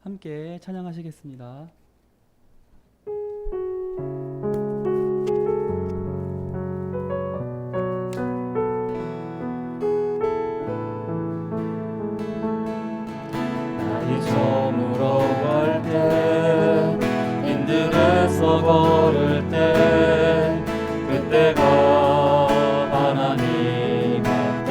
함께 찬양하시겠습니다. 날이 저물어 갈 때, 인들에서 걸을 때, 그때가 하나님 앞에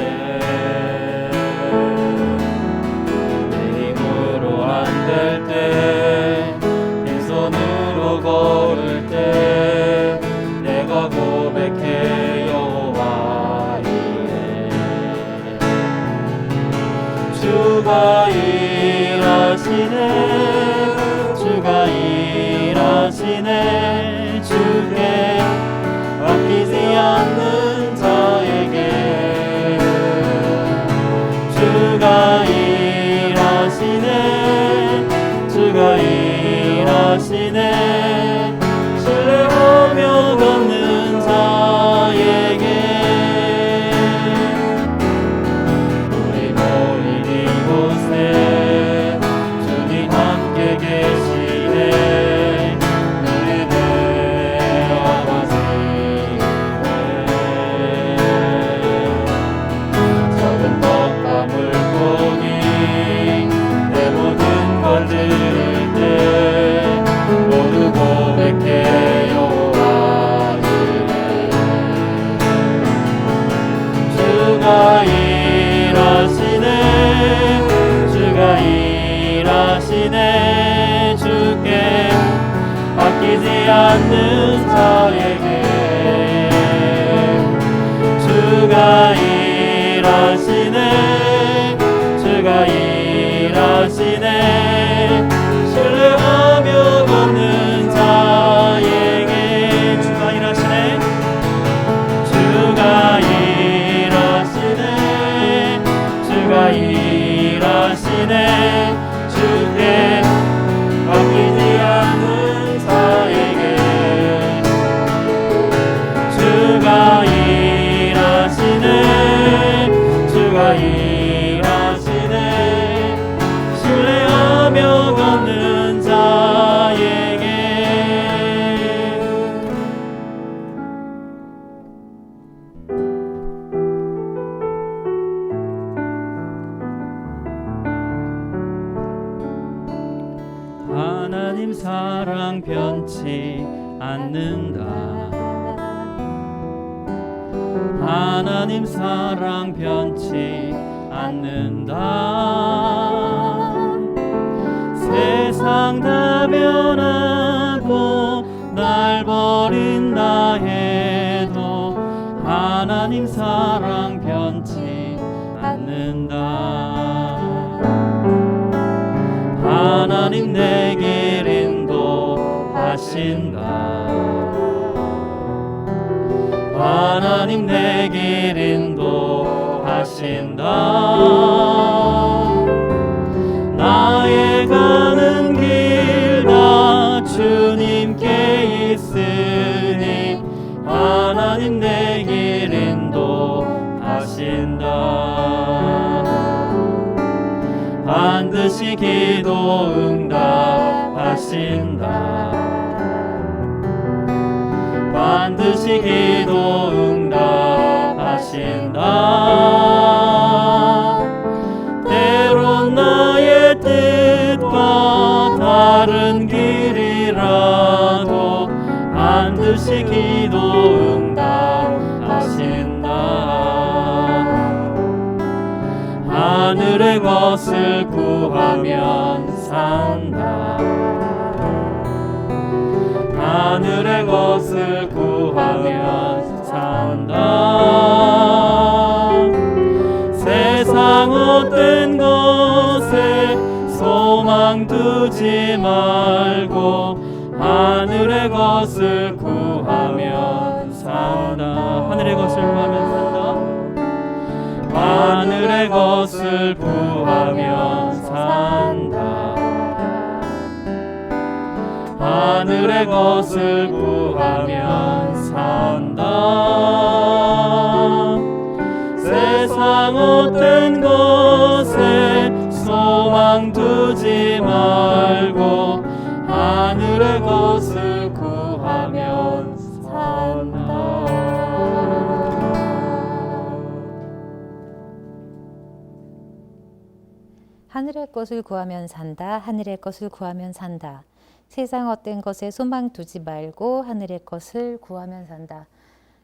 내 힘으로 안 될 때, 빈손으로 걸을 때, 내가 고백해 여호와 이래. 주가 일하시네, 주가 일하시네, 주께 아끼지 않는 자에게. 주가 일하시네, 주가 일하시네, 신뢰하며 걷는 자에게. 우리 모인 이곳에 주님 함께 계시네. 우리네 아버지네. 작은 떡과 물고기 내 모든 걸 드릴 때, 모두 고백해 여호와 이래. 주가 일하시네, 주가 일하시네, 주께 아끼지 않는 자에게. 주가 일하시네, 주가 일하시네, 신뢰하며 걷는 자에게. 주가 일하시네, 주가 일하시네, 주가 일하시네, 주께 아끼지 않는 자에게. 주가 일하시네, 주가 일하시네, 신뢰하며 걷는 자에게. 하나님 사랑 변치 않는다. 하나님 사랑 변치 않는다. 세상 다 변하고 날 버린다 해도 하나님 사랑 변치 않는다. 하나님 내 길 인도하신다. 하나님 내 길 인도하신다. 나의 가는 길 다 주님께 있으니 하나님 내 길 인도하신다. 반드시 기도 응답하신다. 반드시 기도 응답하신다. 때론 나의 뜻과 다른 길이라도 반드시 기도 응답하신다. 하늘의 것을 구하면 산다. 하늘의 것을 구하면 산다. 세상 어떤 것에 소망 두지 말고 하늘의 것을 구하면 산다. 하늘의 것을 구하면 산다. 하늘의 것을 구하면 산다. 하늘의 것을 구하면 산다. 세상 하늘의 것을 구하면 산다. 하늘의 것을 구하면 산다. 세상 헛된 것에 소망 두지 말고 하늘의 것을 구하면 산다.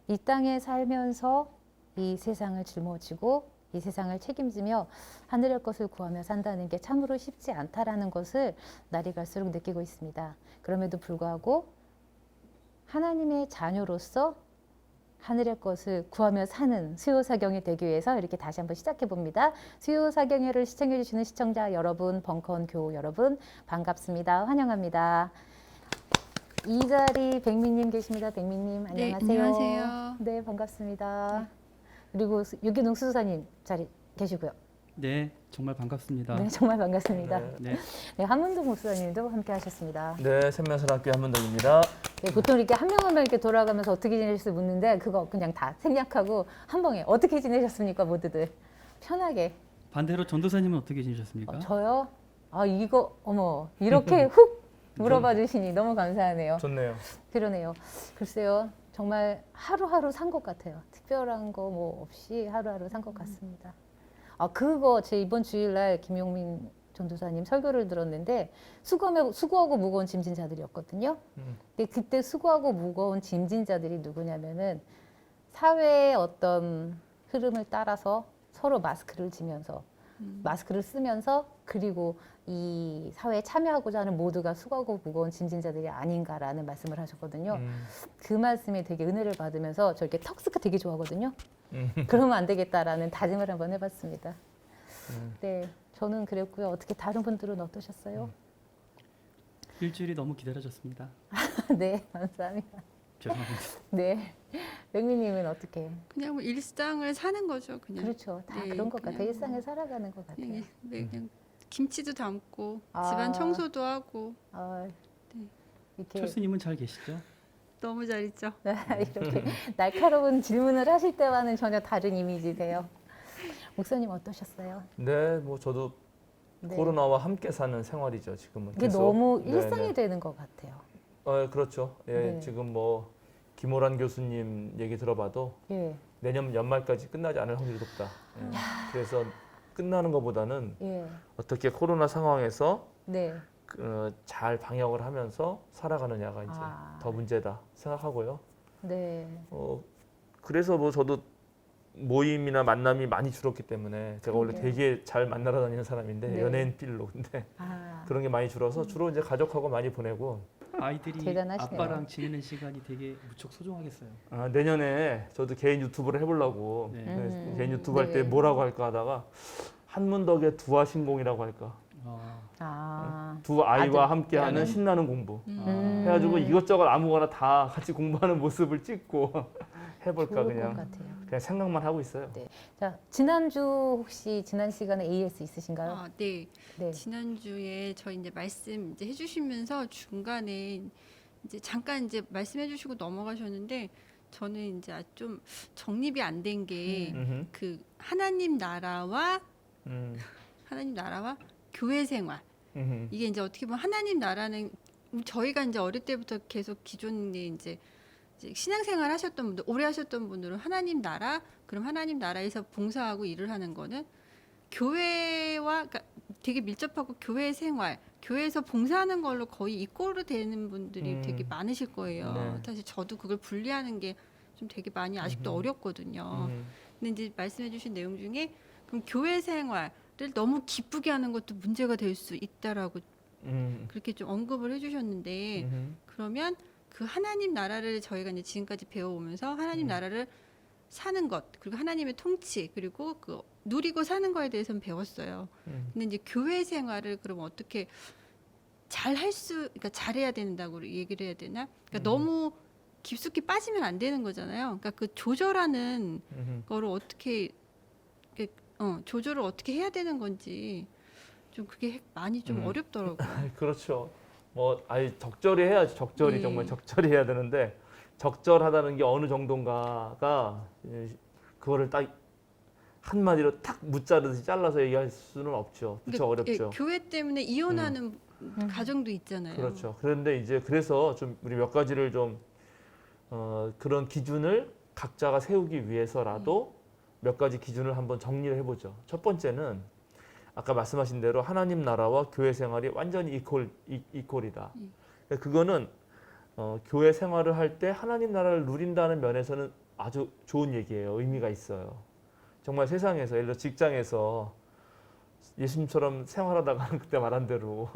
이 땅에 살면서 이 세상을 짊어지고 이 세상을 책임지며 하늘의 것을 구하며 산다는 게 참으로 쉽지 않다라는 것을 날이 갈수록 느끼고 있습니다. 그럼에도 불구하고 하나님의 자녀로서 하늘의 것을 구하며 사는 수요사경이 되기 위해서 이렇게 다시 한번 시작해 봅니다. 수요사경회를 시청해 주시는 시청자 여러분, 벙커원 교우 여러분 반갑습니다. 환영합니다. 이 자리 백미님 계십니다. 백미님 안녕하세요. 네, 안녕하세요. 네, 반갑습니다. 그리고 유기농 수사님 자리 계시고요. 네, 정말 반갑습니다. 네, 정말 반갑습니다. 네. 네, 한문동 목사님도 함께 하셨습니다. 네, 생명사랑교회 한문덕입니다. 네, 보통 이렇게 한 명 한 명 이렇게 돌아가면서 어떻게 지내셨을 묻는데 그거 그냥 다 생략하고 한 번에 어떻게 지내셨습니까 모두들 편하게. 반대로 전도사님은 어떻게 지내셨습니까? 저요? 아 이거 어머 이렇게 훅 물어봐 주시니 너무 감사하네요. 좋네요. 그러네요. 글쎄요 정말 하루하루 산 것 같아요. 특별한 거 뭐 없이 하루하루 산 것 같습니다. 아 그거 제 이번 주일날 김용민 전도사님 설교를 들었는데 수고하고 무거운 짐진 자들이었거든요. 근데 그때 수고하고 무거운 짐진 자들이 누구냐면은 사회의 어떤 흐름을 따라서 서로 마스크를 지면서 마스크를 쓰면서 그리고 이 사회에 참여하고자 하는 모두가 수고하고 무거운 짐진 자들이 아닌가라는 말씀을 하셨거든요. 그 말씀에 되게 은혜를 받으면서 저 이렇게 턱스크 되게 좋아하거든요. 그러면 안 되겠다라는 다짐을 한번 해봤습니다. 네, 저는 그랬고요. 어떻게 다른 분들은 어떠셨어요? 일주일이 너무 기다려졌습니다. 네, 감사합니다. 죄송합니다. 네, 백미님은 어떻게? 그냥 뭐 일상을 사는 거죠, 그냥. 그렇죠, 다 네, 그런 것 그냥 같아요. 일상을 살아가는 것 같아요. 그냥, 네, 그냥 김치도 담고 아. 집안 청소도 하고 아, 네. 이렇게 철수님은 잘 계시죠? 너무 잘 있죠. 이렇게 날카로운 질문을 하실 때와는 전혀 다른 이미지세요. 목사님 어떠셨어요? 네, 뭐 저도 네. 코로나와 함께 사는 생활이죠. 지금은 이게 계속. 너무 네, 일상이 네. 되는 것 같아요. 그렇죠. 예, 네. 지금 뭐 김호란 교수님 얘기 들어봐도 예, 내년 연말까지 끝나지 않을 확률이 높다. 예. 그래서 끝나는 것보다는 예, 어떻게 코로나 상황에서 네, 잘 방역을 하면서 살아가느냐가 이제 아. 더 문제다 생각하고요. 네, 그래서 뭐 저도 모임이나 만남이 많이 줄었기 때문에 제가 원래 그러게요. 되게 잘 만나러 다니는 사람인데 네. 연예인 필로 근데 아, 그런 게 많이 줄어서 주로 이제 가족하고 많이 보내고 아이들이 대단하시네요. 아빠랑 지내는 시간이 되게 무척 소중하겠어요. 내년에 저도 개인 유튜브를 해보려고 네. 개인 유튜브 할 때 네. 뭐라고 할까 하다가 한문덕의 두화 신공이라고 할까 두 아이와 아들, 함께하는 아들. 신나는 공부 음. 해가지고 이것저것 아무거나 다 같이 공부하는 모습을 찍고 해볼까 좋을 것 그냥 같아요. 생각만 하고 있어요. 네. 자, 지난주 혹시 지난 시간에 AS 있으신가요? 아, 네. 네. 지난주에 저희 이제 말씀 이제 해주시면서 중간에 이제 잠깐 이제 말씀해주시고 넘어가셨는데 저는 이제 좀 정립이 안 된 게 그 하나님 나라와 교회 생활 이게 이제 어떻게 보면 하나님 나라는 저희가 이제 어릴 때부터 계속 기존에 이제 신앙생활 하셨던 분들 오래 하셨던 분들은 하나님 나라 그럼 하나님 나라에서 봉사하고 일을 하는 거는 교회와 그러니까 되게 밀접하고 교회 생활 교회에서 봉사하는 걸로 거의 이꼴로 되는 분들이 되게 많으실 거예요. 네. 사실 저도 그걸 분리하는 게 좀 되게 많이 아직도 어렵거든요. 근데 이제 말씀해주신 내용 중에 그럼 교회 생활을 너무 기쁘게 하는 것도 문제가 될 수 있다라고 그렇게 좀 언급을 해주셨는데 그러면 그 하나님 나라를 저희가 이제 지금까지 배워오면서 하나님 나라를 사는 것 그리고 하나님의 통치 그리고 그 누리고 사는 거에 대해서는 배웠어요. 근데 이제 교회 생활을 그럼 어떻게 그러니까 잘해야 된다고 얘기를 해야 되나? 그러니까 너무 깊숙이 빠지면 안 되는 거잖아요. 그러니까 그 조절하는 거를 어떻게 조절을 어떻게 해야 되는 건지 좀 그게 많이 좀 어렵더라고요. 그렇죠. 뭐 아예 적절히 해야지. 적절히 네. 정말 적절히 해야 되는데 적절하다는 게 어느 정도인가가 그거를 딱 한마디로 딱 무자르듯이 잘라서 얘기할 수는 없죠. 그렇죠. 그러니까, 어렵죠. 교회 때문에 이혼하는 가정도 있잖아요. 그렇죠. 그런데 이제 그래서 좀 우리 몇 가지를 좀 그런 기준을 각자가 세우기 위해서라도 몇 가지 기준을 한번 정리를 해보죠. 첫 번째는 아까 말씀하신 대로 하나님 나라와 교회 생활이 완전히 이퀄이다. 그거는 교회 생활을 할 때 하나님 나라를 누린다는 면에서는 아주 좋은 얘기예요. 의미가 있어요. 정말 세상에서 예를 들어 직장에서 예수님처럼 생활하다가 그때 말한 대로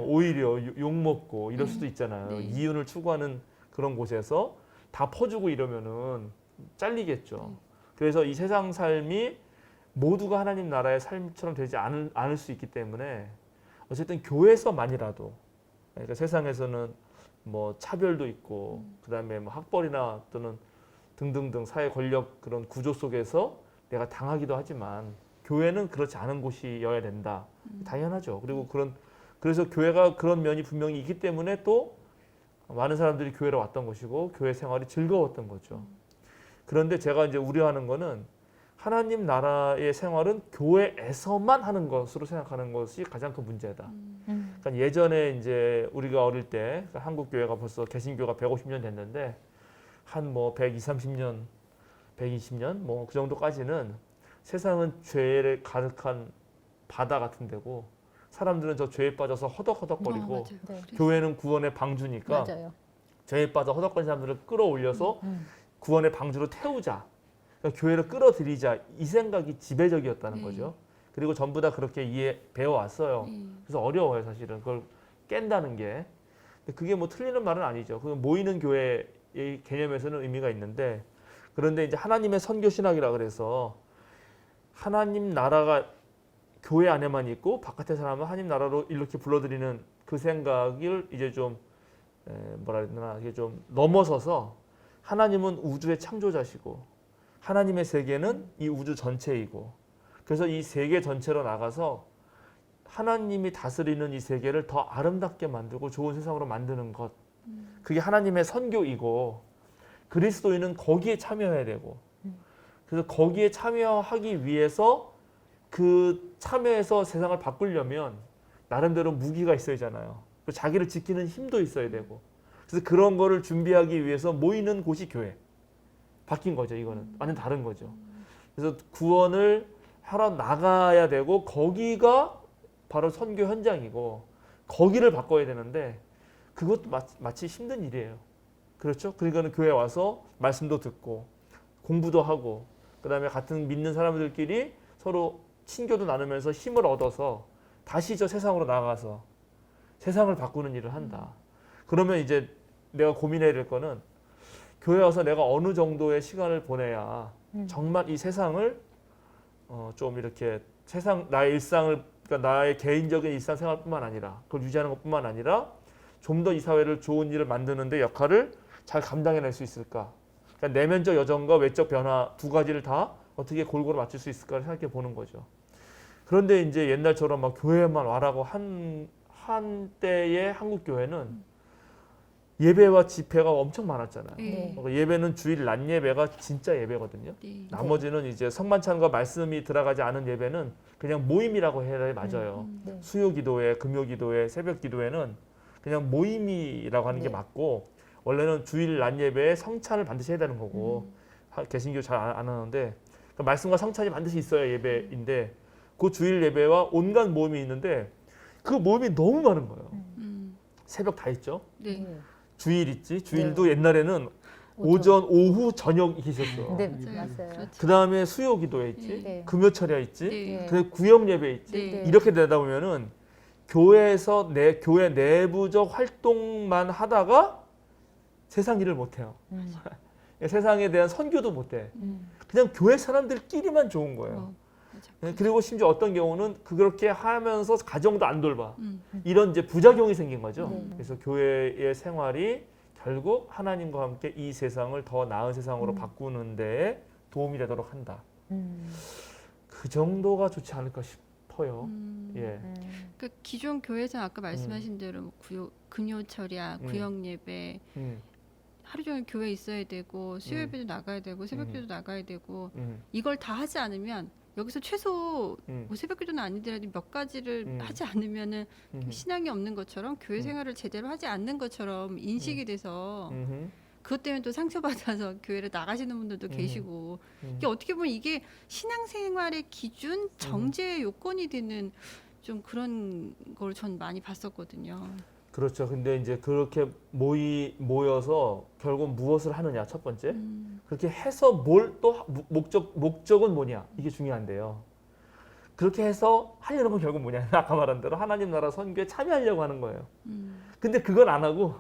오히려 욕먹고 이럴 수도 있잖아요. 네. 이윤을 추구하는 그런 곳에서 다 퍼주고 이러면은 잘리겠죠. 그래서 이 세상 삶이 모두가 하나님 나라의 삶처럼 되지 않을 수 있기 때문에 어쨌든 교회에서만이라도, 그러니까 세상에서는 뭐 차별도 있고 그다음에 뭐 학벌이나 또는 등등등 사회 권력 그런 구조 속에서 내가 당하기도 하지만 교회는 그렇지 않은 곳이어야 된다. 당연하죠. 그리고 그래서 교회가 그런 면이 분명히 있기 때문에 또 많은 사람들이 교회로 왔던 것이고 교회 생활이 즐거웠던 거죠. 그런데 제가 이제 우려하는 거는 하나님 나라의 생활은 교회에서만 하는 것으로 생각하는 것이 가장 큰 문제다. 그러니까 예전에 이제 우리가 어릴 때 그러니까 한국 교회가 벌써 개신교가 150년 됐는데 한 뭐 120, 30년, 120년 뭐 그 정도까지는 세상은 죄를 가득한 바다 같은 데고 사람들은 저 죄에 빠져서 허덕허덕거리고 맞아요. 네. 교회는 구원의 방주니까 맞아요. 죄에 빠져 허덕거리는 사람들을 끌어올려서 구원의 방주로 태우자. 그러니까 교회를 끌어들이자. 이 생각이 지배적이었다는 거죠. 그리고 전부 다 그렇게 배워왔어요. 그래서 어려워요, 사실은. 그걸 깬다는 게. 근데 그게 뭐 틀리는 말은 아니죠. 그 모이는 교회의 개념에서는 의미가 있는데, 그런데 이제 하나님의 선교 신학이라 그래서 하나님 나라가 교회 안에만 있고 바깥의 사람은 하나님 나라로 이렇게 불러들이는 그 생각을 이제 좀 뭐라 해야 되나, 이게 좀 넘어서서 하나님은 우주의 창조자시고 하나님의 세계는 이 우주 전체이고, 그래서 이 세계 전체로 나가서 하나님이 다스리는 이 세계를 더 아름답게 만들고 좋은 세상으로 만드는 것, 그게 하나님의 선교이고 그리스도인은 거기에 참여해야 되고, 그래서 거기에 참여하기 위해서 그 참여해서 세상을 바꾸려면 나름대로 무기가 있어야 되잖아요. 자기를 지키는 힘도 있어야 되고, 그래서 그런 거를 준비하기 위해서 모이는 곳이 교회. 바뀐 거죠. 이거는 완전 다른 거죠. 그래서 구원을 하러 나가야 되고 거기가 바로 선교 현장이고 거기를 바꿔야 되는데 그것도 마치 힘든 일이에요. 그렇죠? 그러니까 교회에 와서 말씀도 듣고 공부도 하고 그다음에 같은 믿는 사람들끼리 서로 친교도 나누면서 힘을 얻어서 다시 저 세상으로 나가서 세상을 바꾸는 일을 한다. 그러면 이제 내가 고민해야 될 거는 교회 와서 내가 어느 정도의 시간을 보내야 정말 이 세상을 좀 이렇게 나의 일상을, 그러니까 나의 개인적인 일상생활뿐만 아니라 그걸 유지하는 것뿐만 아니라 좀 더 이 사회를 좋은 일을 만드는 데 역할을 잘 감당해낼 수 있을까. 그러니까 내면적 여정과 외적 변화 두 가지를 다 어떻게 골고루 맞출 수 있을까를 생각해 보는 거죠. 그런데 이제 옛날처럼 막 교회만 와라고 한때의 한국 교회는 예배와 집회가 엄청 많았잖아요. 네. 예배는 주일 낮 예배가 진짜 예배거든요. 네. 나머지는 이제 성만찬과 말씀이 들어가지 않은 예배는 그냥 모임이라고 해야 맞아요. 네. 수요 기도회, 금요 기도회, 새벽 기도회는 그냥 모임이라고 하는 게 네. 맞고, 원래는 주일 낮 예배에 성찬을 반드시 해야 되는 거고, 개신교 잘 안 하는데 그러니까 말씀과 성찬이 반드시 있어야 예배인데 그 주일 예배와 온갖 모임이 있는데 그 모임이 너무 많은 거예요. 새벽 다 있죠. 네. 네. 주일 있지. 주일도 옛날에는 오전, 오후, 저녁 있었어. 네, 맞아요. 맞아요. 그렇죠. 그 다음에 수요 기도회 있지. 네. 금요철야 있지. 네. 그 구역 예배 있지. 네. 이렇게 되다 보면은 교회에서 교회 내부적 활동만 하다가 세상 일을 못 해요. 세상에 대한 선교도 못 해. 그냥 교회 사람들끼리만 좋은 거예요. 맞아. 그리고 심지어 어떤 경우는 그렇게 하면서 가정도 안 돌봐. 이런 이제 부작용이 생긴 거죠. 네. 그래서 교회의 생활이 결국 하나님과 함께 이 세상을 더 나은 세상으로 바꾸는 데 도움이 되도록 한다. 그 정도가 좋지 않을까 싶어요. 예. 그 기존 교회에서는 아까 말씀하신 대로 뭐 금요철야, 구역 예배, 하루 종일 교회에 있어야 되고 수요 예배도 나가야 되고 새벽기도 나가야 되고 이걸 다 하지 않으면 여기서 최소 뭐 새벽기도는 아니더라도 몇 가지를 하지 않으면은 신앙이 없는 것처럼 교회 생활을 제대로 하지 않는 것처럼 인식이 돼서 그것 때문에 또 상처받아서 교회를 나가시는 분들도 계시고 이게 어떻게 보면 이게 신앙생활의 기준 정죄의 요건이 되는 좀 그런 걸 전 많이 봤었거든요. 그렇죠. 근데 이제 그렇게 모여서 결국 무엇을 하느냐 첫 번째. 그렇게 해서 뭘 또 목적은 뭐냐 이게 중요한데요. 그렇게 해서 하려는 건 결국 뭐냐 아까 말한 대로 하나님 나라 선교에 참여하려고 하는 거예요. 근데 그건 안 하고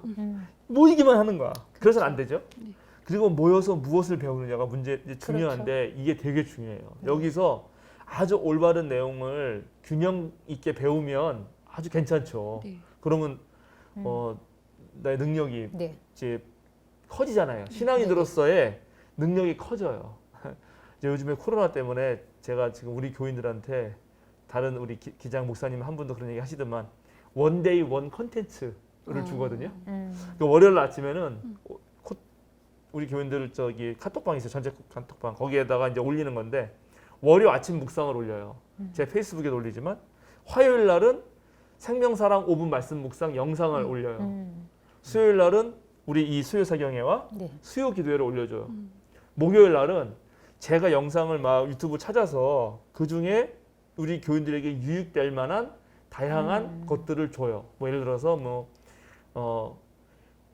모이기만 하는 거야. 그래서는 안 되죠. 네. 그리고 모여서 무엇을 배우느냐가 문제 이제 중요한데 이게 되게 중요해요. 여기서 아주 올바른 내용을 균형 있게 배우면 아주 괜찮죠. 네. 그러면 나의 능력이 네. 이제 커지잖아요. 신앙인으로서의 능력이 커져요. 이제 요즘에 코로나 때문에 제가 지금 우리 교인들한테 다른 우리 기장 목사님 한 분도 그런 얘기 하시더만 원데이 원 컨텐츠를 주거든요. 그 월요일 아침에는 우리 교인들 저기 카톡방 있어요. 전체 카톡방 거기에다가 이제 올리는 건데 월요 아침 묵상을 올려요. 제 페이스북에 올리지만 화요일 날은 생명사랑 5분 말씀 묵상 영상을 올려요. 수요일 날은 우리 이 수요 사경회와 네. 수요 기도회를 올려줘요. 목요일 날은 제가 영상을 막 유튜브 찾아서 그 중에 우리 교인들에게 유익될 만한 다양한 것들을 줘요. 뭐 예를 들어서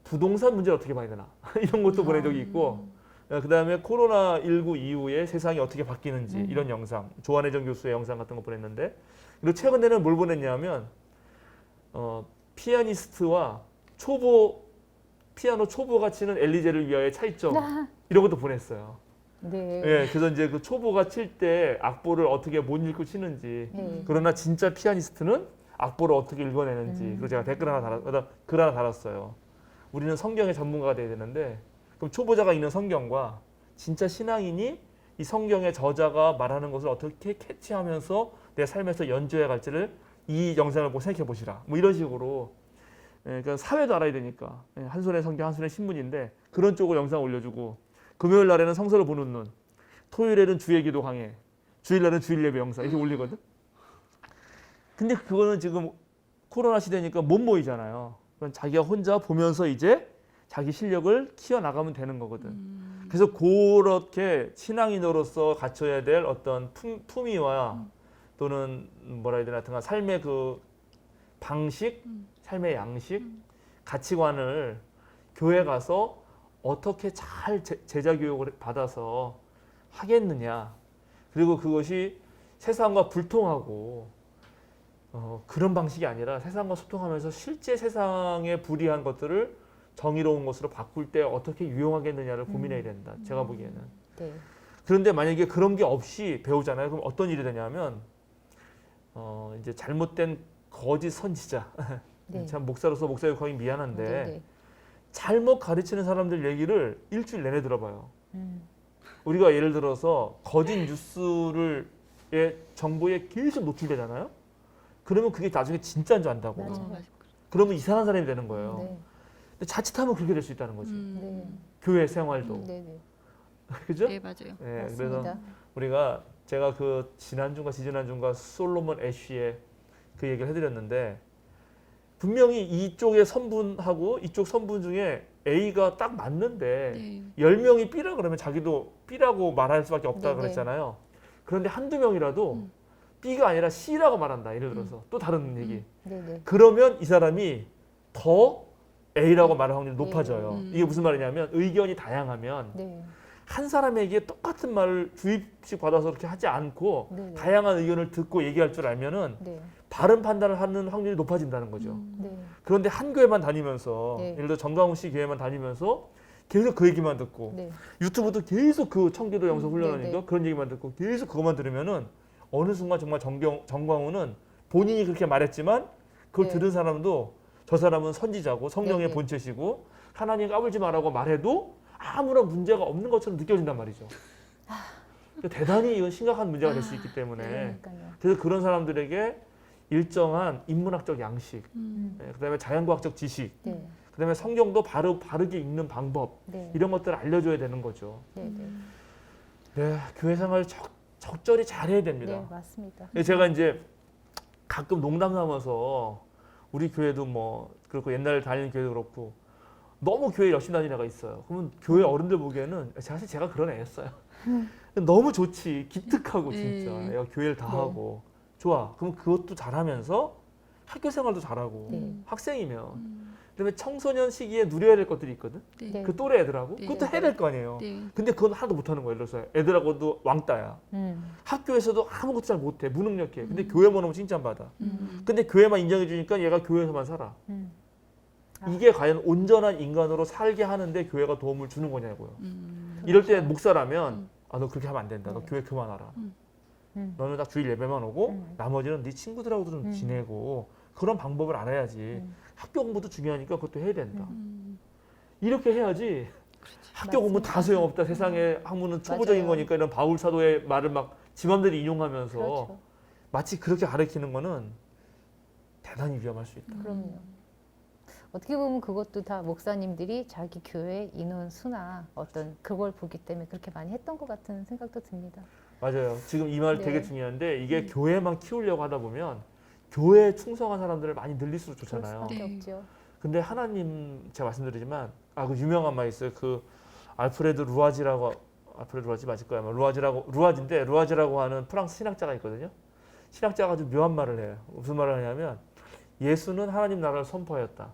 부동산 문제를 어떻게 봐야 되나 이런 것도 보낸 적이 있고 그다음에 코로나19 이후에 세상이 어떻게 바뀌는지 이런 영상 조한혜정 교수의 영상 같은 거 보냈는데 그리고 최근에는 뭘 보냈냐면 피아니스트와 피아노 초보가 치는 엘리제를 위하여 차이점 이런 것도 보냈어요. 네. 예, 그래서 이제 그 초보가 칠 때 악보를 어떻게 못 읽고 치는지 그러나 진짜 피아니스트는 악보를 어떻게 읽어내는지 그리고 제가 댓글 글 하나 달았어요. 우리는 성경의 전문가가 돼야 되는데 그럼 초보자가 읽는 성경과 진짜 신앙인이 이 성경의 저자가 말하는 것을 어떻게 캐치하면서 내 삶에서 연주해 갈지를 이 영상을 보고 생각해 보시라. 뭐 이런 식으로 그러니까 사회도 알아야 되니까 한 손에 성경 한 손에 신문인데 그런 쪽으로 영상 올려주고 금요일 날에는 성서를 보는 눈, 토요일에는 주의 기도 강해, 주일날은 주일 예배 영상 이렇게 올리거든. 근데 그거는 지금 코로나 시대니까 못 모이잖아요. 그럼 자기가 혼자 보면서 이제 자기 실력을 키워나가면 되는 거거든. 그래서 그렇게 신앙인으로서 갖춰야 될 어떤 품위와 또는 뭐라 해야 되나 하여튼 삶의 그 방식, 삶의 양식, 가치관을 교회 가서 어떻게 잘 제자 교육을 받아서 하겠느냐. 그리고 그것이 세상과 불통하고 그런 방식이 아니라 세상과 소통하면서 실제 세상에 불이한 것들을 정의로운 것으로 바꿀 때 어떻게 유용하겠느냐를 고민해야 된다. 제가 보기에는. 네. 그런데 만약에 그런 게 없이 배우잖아요. 그럼 어떤 일이 되냐면 이제 잘못된 거짓 선지자. 네. 참 목사로서 목사의 거의 미안한데 네, 네. 잘못 가르치는 사람들 얘기를 일주일 내내 들어봐요. 우리가 예를 들어서 거짓 뉴스를 정보에 계속 노출되잖아요. 그러면 그게 나중에 진짜인 줄 안다고. 맞아요. 그러면 이상한 사람이 되는 거예요. 네. 근데 자칫하면 그렇게 될 수 있다는 거지. 네. 교회 생활도. 네, 네. 그죠? 네, 맞아요. 네, 맞습니다. 그래서 우리가 제가 그 지난주인가 지지난주인가 솔로몬 애쉬의 그 얘기를 해드렸는데 분명히 이쪽에 선분하고 이쪽 선분 중에 A가 딱 맞는데 네. 10명이 B라 그러면 자기도 B라고 말할 수밖에 없다 네네. 그랬잖아요. 그런데 한두 명이라도 B가 아니라 C라고 말한다. 예를 들어서 또 다른 얘기. 네, 네. 그러면 이 사람이 더 A라고 말할 확률이 높아져요. 네. 이게 무슨 말이냐면 의견이 다양하면 네. 한 사람에게 똑같은 말을 주입식 받아서 그렇게 하지 않고 네네. 다양한 의견을 듣고 얘기할 줄 알면은 네. 바른 판단을 하는 확률이 높아진다는 거죠. 네. 그런데 한 교회만 다니면서 네. 예를 들어 정강훈 씨 교회만 다니면서 계속 그 얘기만 듣고 네. 유튜브도 계속 그 청기도 영상 훈련하니까 네네. 그런 얘기만 듣고 계속 그것만 들으면은 어느 순간 정말 정광훈은 본인이 그렇게 말했지만 그걸 네. 들은 사람도 저 사람은 선지자고 성령의 네네. 본체시고 하나님 까불지 말라고 말해도 아무런 문제가 없는 것처럼 느껴진단 말이죠. 그러니까 대단히 이건 심각한 문제가 될 수 있기 때문에 그러니까요. 그래서 그런 사람들에게 일정한 인문학적 양식, 그다음에 자연과학적 지식, 네. 그다음에 성경도 바르게 읽는 방법 네. 이런 것들을 알려줘야 되는 거죠. 네, 네. 네, 교회 생활 적절히 잘해야 됩니다. 네, 맞습니다. 제가 이제 가끔 농담 삼아서 우리 교회도 뭐 그렇고 옛날 다니는 교회도 그렇고 너무 교회 열심히 다니는 애가 있어요. 그러면 교회 어른들 보기에는 사실 제가 그런 애였어요. 너무 좋지, 기특하고 진짜 애가 교회를 다 네. 하고 좋아. 그럼 그것도 잘하면서 학교 생활도 잘하고 네. 학생이면 그다음에 청소년 시기에 누려야 될 것들이 있거든. 네. 그 또래 애들하고 네. 그것도 해야 될 거 아니에요. 네. 근데 그건 하나도 못하는 거예요. 그래서 애들하고도 왕따야. 음. 학교에서도 아무것도 잘 못해. 무능력해. 근데 교회만 오면 칭찬받아. 음. 근데 교회만 인정해 주니까 얘가 교회에서만 살아. 아. 이게 과연 온전한 인간으로 살게 하는데 교회가 도움을 주는 거냐고요. 음. 이럴 때 목사라면 아, 너 그렇게 하면 안 된다. 너 네. 교회 그만하라. 음. 너는 딱 주일 예배만 오고 음. 나머지는 네 친구들하고도 좀 음. 지내고 그런 방법을 알아야지. 학교 공부도 중요하니까 그것도 해야 된다. 음. 이렇게 해야지. 학교 공부 맞습니다. 다 소용없다. 세상에 학문은 초보적인 맞아요. 거니까 이런 바울 사도의 말을 막 지 맘대로 인용하면서 그렇죠. 마치 그렇게 가르치는 거는 대단히 위험할 수 있다. 그럼요. 어떻게 보면 그것도 다 목사님들이 자기 교회 인원 수나 어떤 그걸 보기 때문에 그렇게 많이 했던 것 같은 생각도 듭니다. 맞아요. 지금 이 말 네. 되게 중요한데 이게 교회만 키우려고 하다 보면 교회에 충성한 사람들을 많이 늘릴수록 그럴 좋잖아요. 수밖에 네. 없죠. 근데 하나님 제가 말씀드리지만 그 유명한 말 있어요. 그 알프레드 루아지 맞을 거야. 아마 루아지라고 하는 프랑스 신학자가 있거든요. 신학자가 아주 묘한 말을 해요. 무슨 말을 하냐면 예수는 하나님 나라를 선포하였다.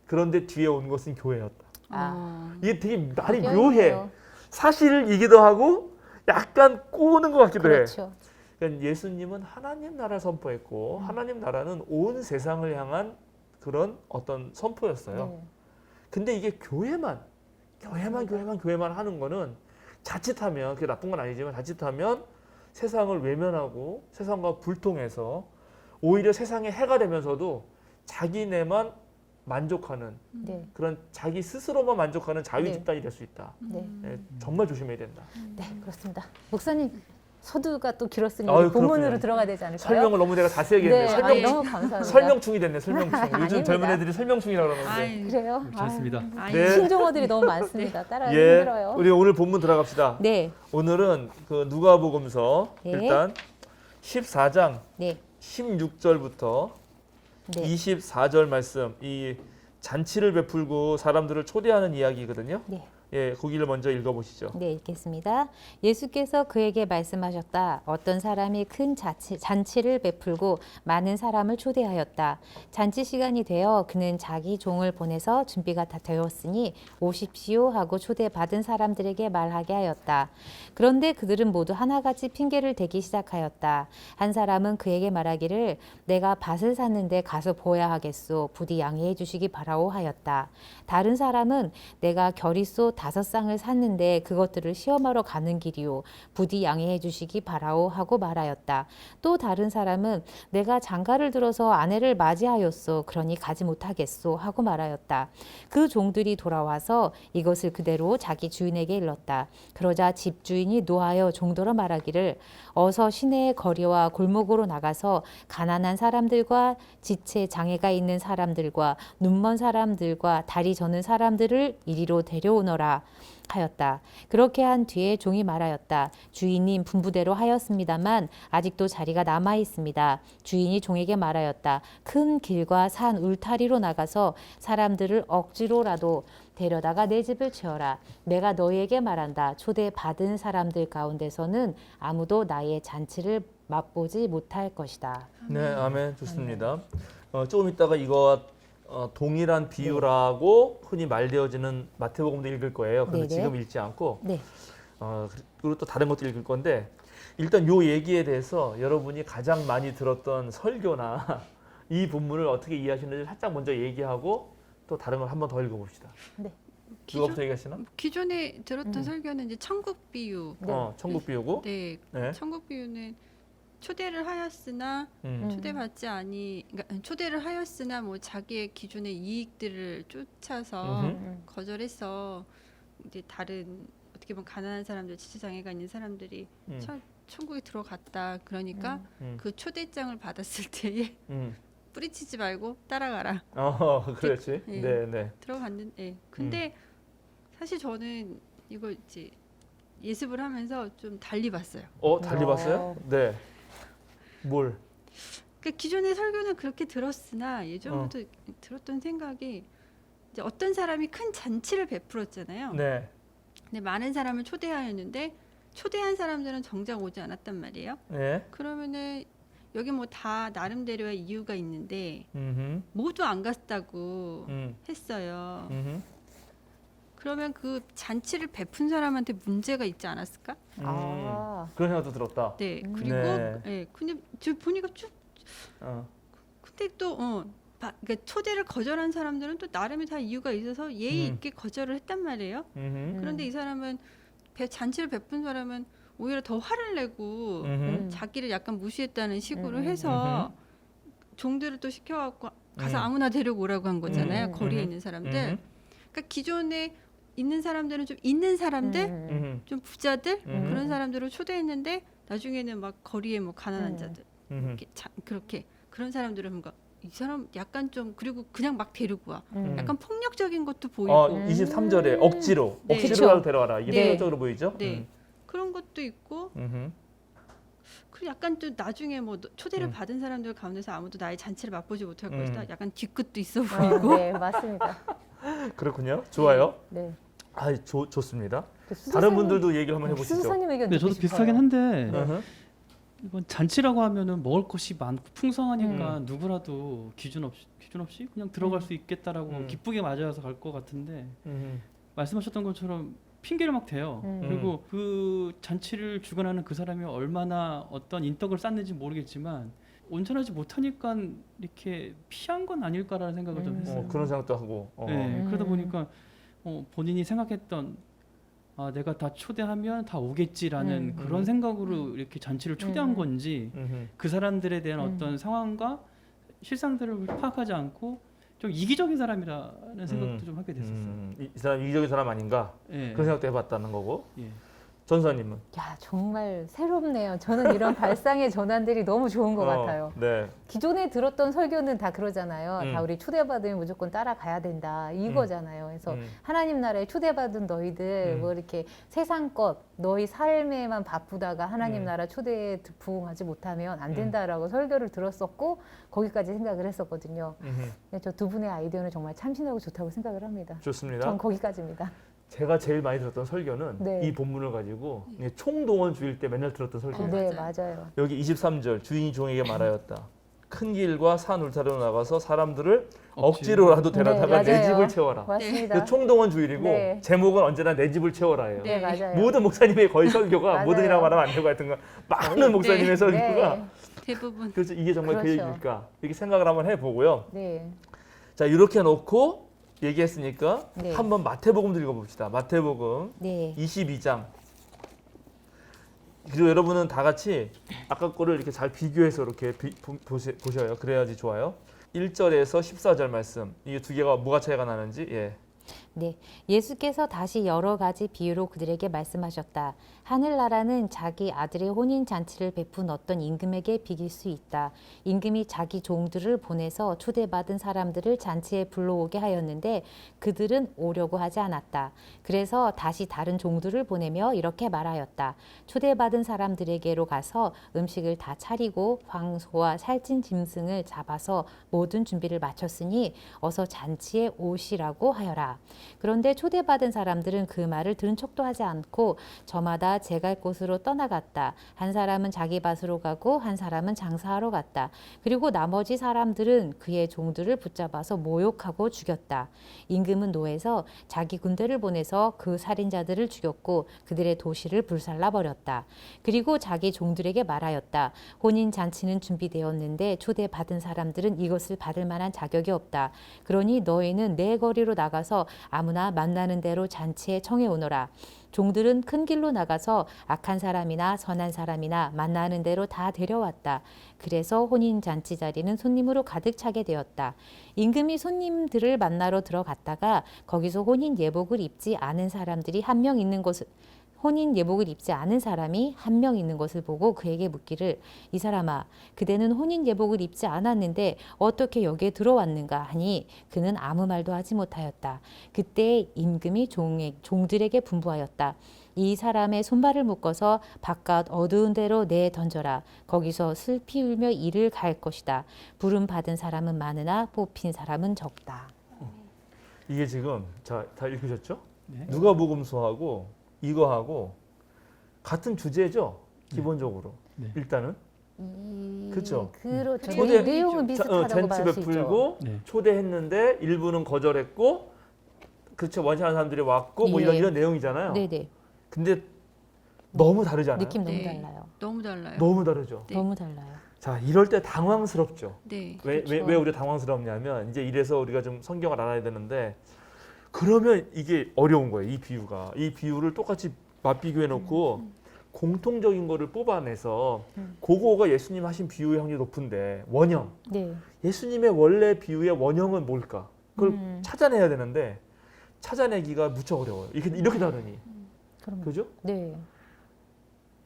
그런데 뒤에 온 것은 교회였다. 아. 이게 되게 말이 변해요. 묘해. 사실이기도 하고 약간 꼬는 것 같기도 해. 그렇죠. 그러니까 예수님은 하나님 나라를 선포했고 하나님 나라는 온 세상을 향한 그런 어떤 선포였어요. 네. 근데 이게 교회만 하는 거는 자칫하면 그게 나쁜 건 아니지만 자칫하면 세상을 외면하고 세상과 불통해서 오히려 세상에 해가 되면서도 자기네만 만족하는 네. 그런 자기 스스로만 만족하는 자유 네. 집단이 될 수 있다. 네. 예, 정말 조심해야 된다. 네, 그렇습니다. 목사님 서두가 또 길었으니 아유, 우리 본문으로 그렇군요. 들어가야 되지 않을까요? 설명을 너무 내가 자세하게 네, 했네. 아니, 너무 감사합니다. 설명충이 됐네. 설명충. 요즘 아닙니다. 젊은 애들이 설명충이라고 그러는데. 아이, 그래요? 괜찮습니다. 아이, 네. 신종어들이 너무 많습니다. 따라하기 예, 힘들어요. 우리 오늘 본문 들어갑시다. 네, 오늘은 그 누가복음서 네. 일단 14장 네, 16절부터 네, 24절 말씀 이 잔치를 베풀고 사람들을 초대하는 이야기거든요. 네. 예, 거기를 먼저 읽어보시죠. 네, 읽겠습니다. 예수께서 그에게 말씀하셨다. 어떤 사람이 큰 잔치를 베풀고 많은 사람을 초대하였다. 잔치 시간이 되어 그는 자기 종을 보내서 준비가 다 되었으니 오십시오 하고 초대받은 사람들에게 말하게 하였다. 그런데 그들은 모두 하나같이 핑계를 대기 시작하였다. 한 사람은 그에게 말하기를 내가 밭을 샀는데 가서 보아야 하겠소. 부디 양해해 주시기 바라오 하였다. 다른 사람은 내가 겨리소 5쌍을 샀는데 그것들을 시험하러 가는 길이요. 부디 양해해 주시기 바라오 하고 말하였다. 또 다른 사람은 내가 장가를 들어서 아내를 맞이하였소. 그러니 가지 못하겠소 하고 말하였다. 그 종들이 돌아와서 이것을 그대로 자기 주인에게 일렀다. 그러자 집주인이 노하여 종들어 말하기를 어서 시내의 거리와 골목으로 나가서 가난한 사람들과 지체 장애가 있는 사람들과 눈먼 사람들과 다리 저는 사람들을 이리로 데려오너라 하였다. 그렇게 한 뒤에 종이 말하였다. 주인님 분부대로 하였습니다만 아직도 자리가 남아 있습니다. 주인이 종에게 말하였다. 큰 길과 산 울타리로 나가서 사람들을 억지로라도 데려다가 내 집을 채워라. 내가 너희에게 말한다. 초대받은 사람들 가운데서는 아무도 나의 잔치를 맛보지 못할 것이다. 네, 아멘. 좋습니다. 조금 있다가 이거 동일한 비유라고 흔히 말되어지는 마태복음도 읽을 거예요. 그런데 네네. 지금 읽지 않고 네. 그리고 또 다른 것도 읽을 건데 일단 요 얘기에 대해서 여러분이 가장 많이 들었던 설교나 이 본문을 어떻게 이해하시는지 살짝 먼저 얘기하고 또 다른 걸 한 번 더 읽어봅시다. 네. 누가부터 얘기하시나? 기존에 들었던 설교는 이제 천국 비유. 네. 천국 비유고. 네, 네. 천국 비유는 초대를 하였으나 초대받지 아니, 그러니까 초대를 하였으나 뭐 자기의 기존의 이익들을 쫓아서 거절해서 이제 다른 어떻게 보면 가난한 사람들, 지체장애가 있는 사람들이 천국에 들어갔다. 그러니까 그 초대장을 받았을 때에 뿌리치지 말고 따라가라. 그렇지. 네. 네, 네. 들어갔는데, 근데 사실 저는 이거 이제 예습을 하면서 좀 달리 봤어요. 달리 봤어요? 네. 뭘? 그러니까 기존의 설교는 그렇게 들었으나 예전부터 들었던 생각이 이제 어떤 사람이 큰 잔치를 베풀었잖아요. 네. 근데 많은 사람을 초대하였는데 초대한 사람들은 정작 오지 않았단 말이에요. 네. 그러면은 여기 뭐 다 나름대로의 이유가 있는데 음흠. 모두 안 갔다고 음. 했어요. 음흠. 그러면 그 잔치를 베푼 사람한테 문제가 있지 않았을까? 그런 생각도 들었다. 네. 음. 그리고 네. 예. 근데 저 보니까 쭉 어. 근데 또 그러니까 초대를 거절한 사람들은 또 나름의 다 이유가 있어서 예의 있게 거절을 했단 말이에요. 음흠. 그런데 이 사람은 잔치를 베푼 사람은 오히려 더 화를 내고 음흠. 자기를 약간 무시했다는 식으로 음. 해서 종들을 또 시켜갖고 가서 음. 아무나 데리고 오라고 한 거잖아요. 음. 거리에 음. 있는 사람들. 음흠. 그러니까 기존에 있는 사람들은 좀 있는 사람들, 음흠. 좀 부자들 음. 그런 사람들을 초대했는데 나중에는 막 거리에 뭐 가난한 음. 자들 음흠. 이렇게 그렇게 그런 사람들은 뭔가 이 사람 약간 좀 그리고 그냥 막 데리고 와. 약간 폭력적인 것도 보이고 23절에 억지로 네. 억지로라도 데려와라. 이게 네. 폭력적으로 보이죠? 네. 그런 것도 있고 음흠. 그리고 약간 또 나중에 뭐 초대를 음. 받은 사람들 가운데서 아무도 나의 잔치를 맛보지 못할 음. 것이다. 약간 뒤끝도 있어 보이고. 네, 맞습니다. 그렇군요. 좋아요. 네. 아, 좋습니다. 그 수사님- 다른 분들도 얘기를 한번 해보시죠. 수사님 의견 네, 저도 듣고 비슷하긴 싶어요. 한데 음흠. 이건 잔치라고 하면은 먹을 것이 많고 풍성하니까 음. 누구라도 기준 없이 그냥 들어갈 수 있겠다라고 음. 기쁘게 맞아서 갈 것 같은데 음흠. 말씀하셨던 것처럼 핑계를 막 대요. 음. 그리고 그 잔치를 주관하는 그 사람이 얼마나 어떤 인덕을 쌓는지 모르겠지만 온전하지 못하니까 이렇게 피한 건 아닐까라는 생각을 좀 했어요. 그런 생각도 하고. 네, 그러다 음. 보니까 본인이 생각했던 내가 다 초대하면 다 오겠지라는 그런 생각으로 이렇게 잔치를 초대한 건지 음흠. 그 사람들에 대한 어떤 상황과 실상들을 파악하지 않고 좀 이기적인 사람이라는 생각도 좀 하게 됐었어요. 이 사람 이기적인 사람 아닌가? 예. 그런 생각도 해봤다는 거고. 예. 전사님은? 야, 정말 새롭네요. 저는 이런 발상의 전환들이 너무 좋은 것 같아요. 네. 기존에 들었던 설교는 다 그러잖아요. 음. 다 우리 초대받으면 무조건 따라가야 된다. 이거잖아요. 그래서 하나님 나라에 초대받은 너희들 뭐 이렇게 세상 것 너희 삶에만 바쁘다가 하나님 나라 초대에 부응하지 못하면 안 된다라고 설교를 들었었고 거기까지 생각을 했었거든요. 저 두 분의 아이디어는 정말 참신하고 좋다고 생각을 합니다. 좋습니다. 전 거기까지입니다. 제가 제일 많이 들었던 설교는 네. 이 본문을 가지고 총동원주일 때 맨날 들었던 설교예요. 네, 맞아요. 맞아요. 여기 23절 주인이 종에게 말하였다. 큰 길과 산 울타리로 나가서 사람들을 억지로라도 데려다가 네, 내 맞아요. 집을 채워라. 맞습니다. 총동원주일이고 네. 제목은 언제나 내 집을 채워라예요. 네, 맞아요. 모든 목사님의 거의 설교가 맞아요. 모든이라고 말하면 안 되고 하여튼 많은 목사님의 설교가 네. 대부분 그래서 이게 정말 그 그렇죠. 얘기일까 이렇게 생각을 한번 해보고요. 네. 자 이렇게 놓고 얘기했으니까 네. 한번 마태복음 읽어봅시다. 마태복음 네. 22장. 그리고 여러분은 다 같이 아까 거를 이렇게 잘 비교해서 이렇게 보셔요. 그래야지 좋아요. 1절에서 14절 말씀. 이게 두 개가 뭐가 차이가 나는지. 예. 네, 예수께서 다시 여러 가지 비유로 그들에게 말씀하셨다. 하늘나라는 자기 아들의 혼인 잔치를 베푼 어떤 임금에게 비길 수 있다. 임금이 자기 종들을 보내서 초대받은 사람들을 잔치에 불러오게 하였는데 그들은 오려고 하지 않았다. 그래서 다시 다른 종들을 보내며 이렇게 말하였다. 초대받은 사람들에게로 가서 음식을 다 차리고 황소와 살찐 짐승을 잡아서 모든 준비를 마쳤으니 어서 잔치에 오시라고 하여라. 그런데 초대받은 사람들은 그 말을 들은 척도 하지 않고 저마다 제갈 곳으로 떠나갔다. 한 사람은 자기 밭으로 가고 한 사람은 장사하러 갔다. 그리고 나머지 사람들은 그의 종들을 붙잡아서 모욕하고 죽였다. 임금은 노해서 자기 군대를 보내서 그 살인자들을 죽였고 그들의 도시를 불살라 버렸다. 그리고 자기 종들에게 말하였다. 혼인 잔치는 준비되었는데 초대받은 사람들은 이것을 받을 만한 자격이 없다. 그러니 너희는 내 거리로 나가서 아무나 만나는 대로 잔치에 청해 오너라. 종들은 큰 길로 나가서 악한 사람이나 선한 사람이나 만나는 대로 다 데려왔다. 그래서 혼인 잔치 자리는 손님으로 가득 차게 되었다. 임금이 손님들을 만나러 들어갔다가 거기서 혼인 예복을 입지 않은 사람들이 한 명 있는 것을 혼인 예복을 입지 않은 사람이 한 명 있는 것을 보고 그에게 묻기를 이 사람아 그대는 혼인 예복을 입지 않았는데 어떻게 여기에 들어왔는가 하니 그는 아무 말도 하지 못하였다. 그때 임금이 종들에게 분부하였다. 이 사람의 손발을 묶어서 바깥 어두운 데로 내던져라. 거기서 슬피 울며 이를 갈 것이다. 부름 받은 사람은 많으나 뽑힌 사람은 적다. 이게 지금 다 읽으셨죠? 네. 누가복음서하고 이거하고 같은 주제죠. 기본적으로 네. 일단은 그렇죠. 그렇죠. 초대- 내용은 비슷하다고 잔치 말할 수 있죠. 베풀고 네. 초대했는데 일부는 거절했고 그렇죠. 원하는 사람들이 왔고 뭐 예. 이런 내용이잖아요. 네네. 근데 너무 다르지 않아요? 느낌 너무 네. 달라요. 너무 달라요. 너무 다르죠. 네. 너무 달라요. 자, 이럴 때 당황스럽죠. 네. 왜 그렇죠. 우리가 당황스럽냐면 이제 이래서 우리가 좀 성경을 알아야 되는데 그러면 이게 어려운 거예요. 이 비유가. 이 비유를 똑같이 맞비교해 놓고 공통적인 거를 뽑아내서 그거가 예수님 하신 비유의 확률이 높은데 원형. 네. 예수님의 원래 비유의 원형은 뭘까? 그걸 음. 찾아내야 되는데 찾아내기가 무척 어려워요. 이렇게 다르니. 그럼. 그죠? 네.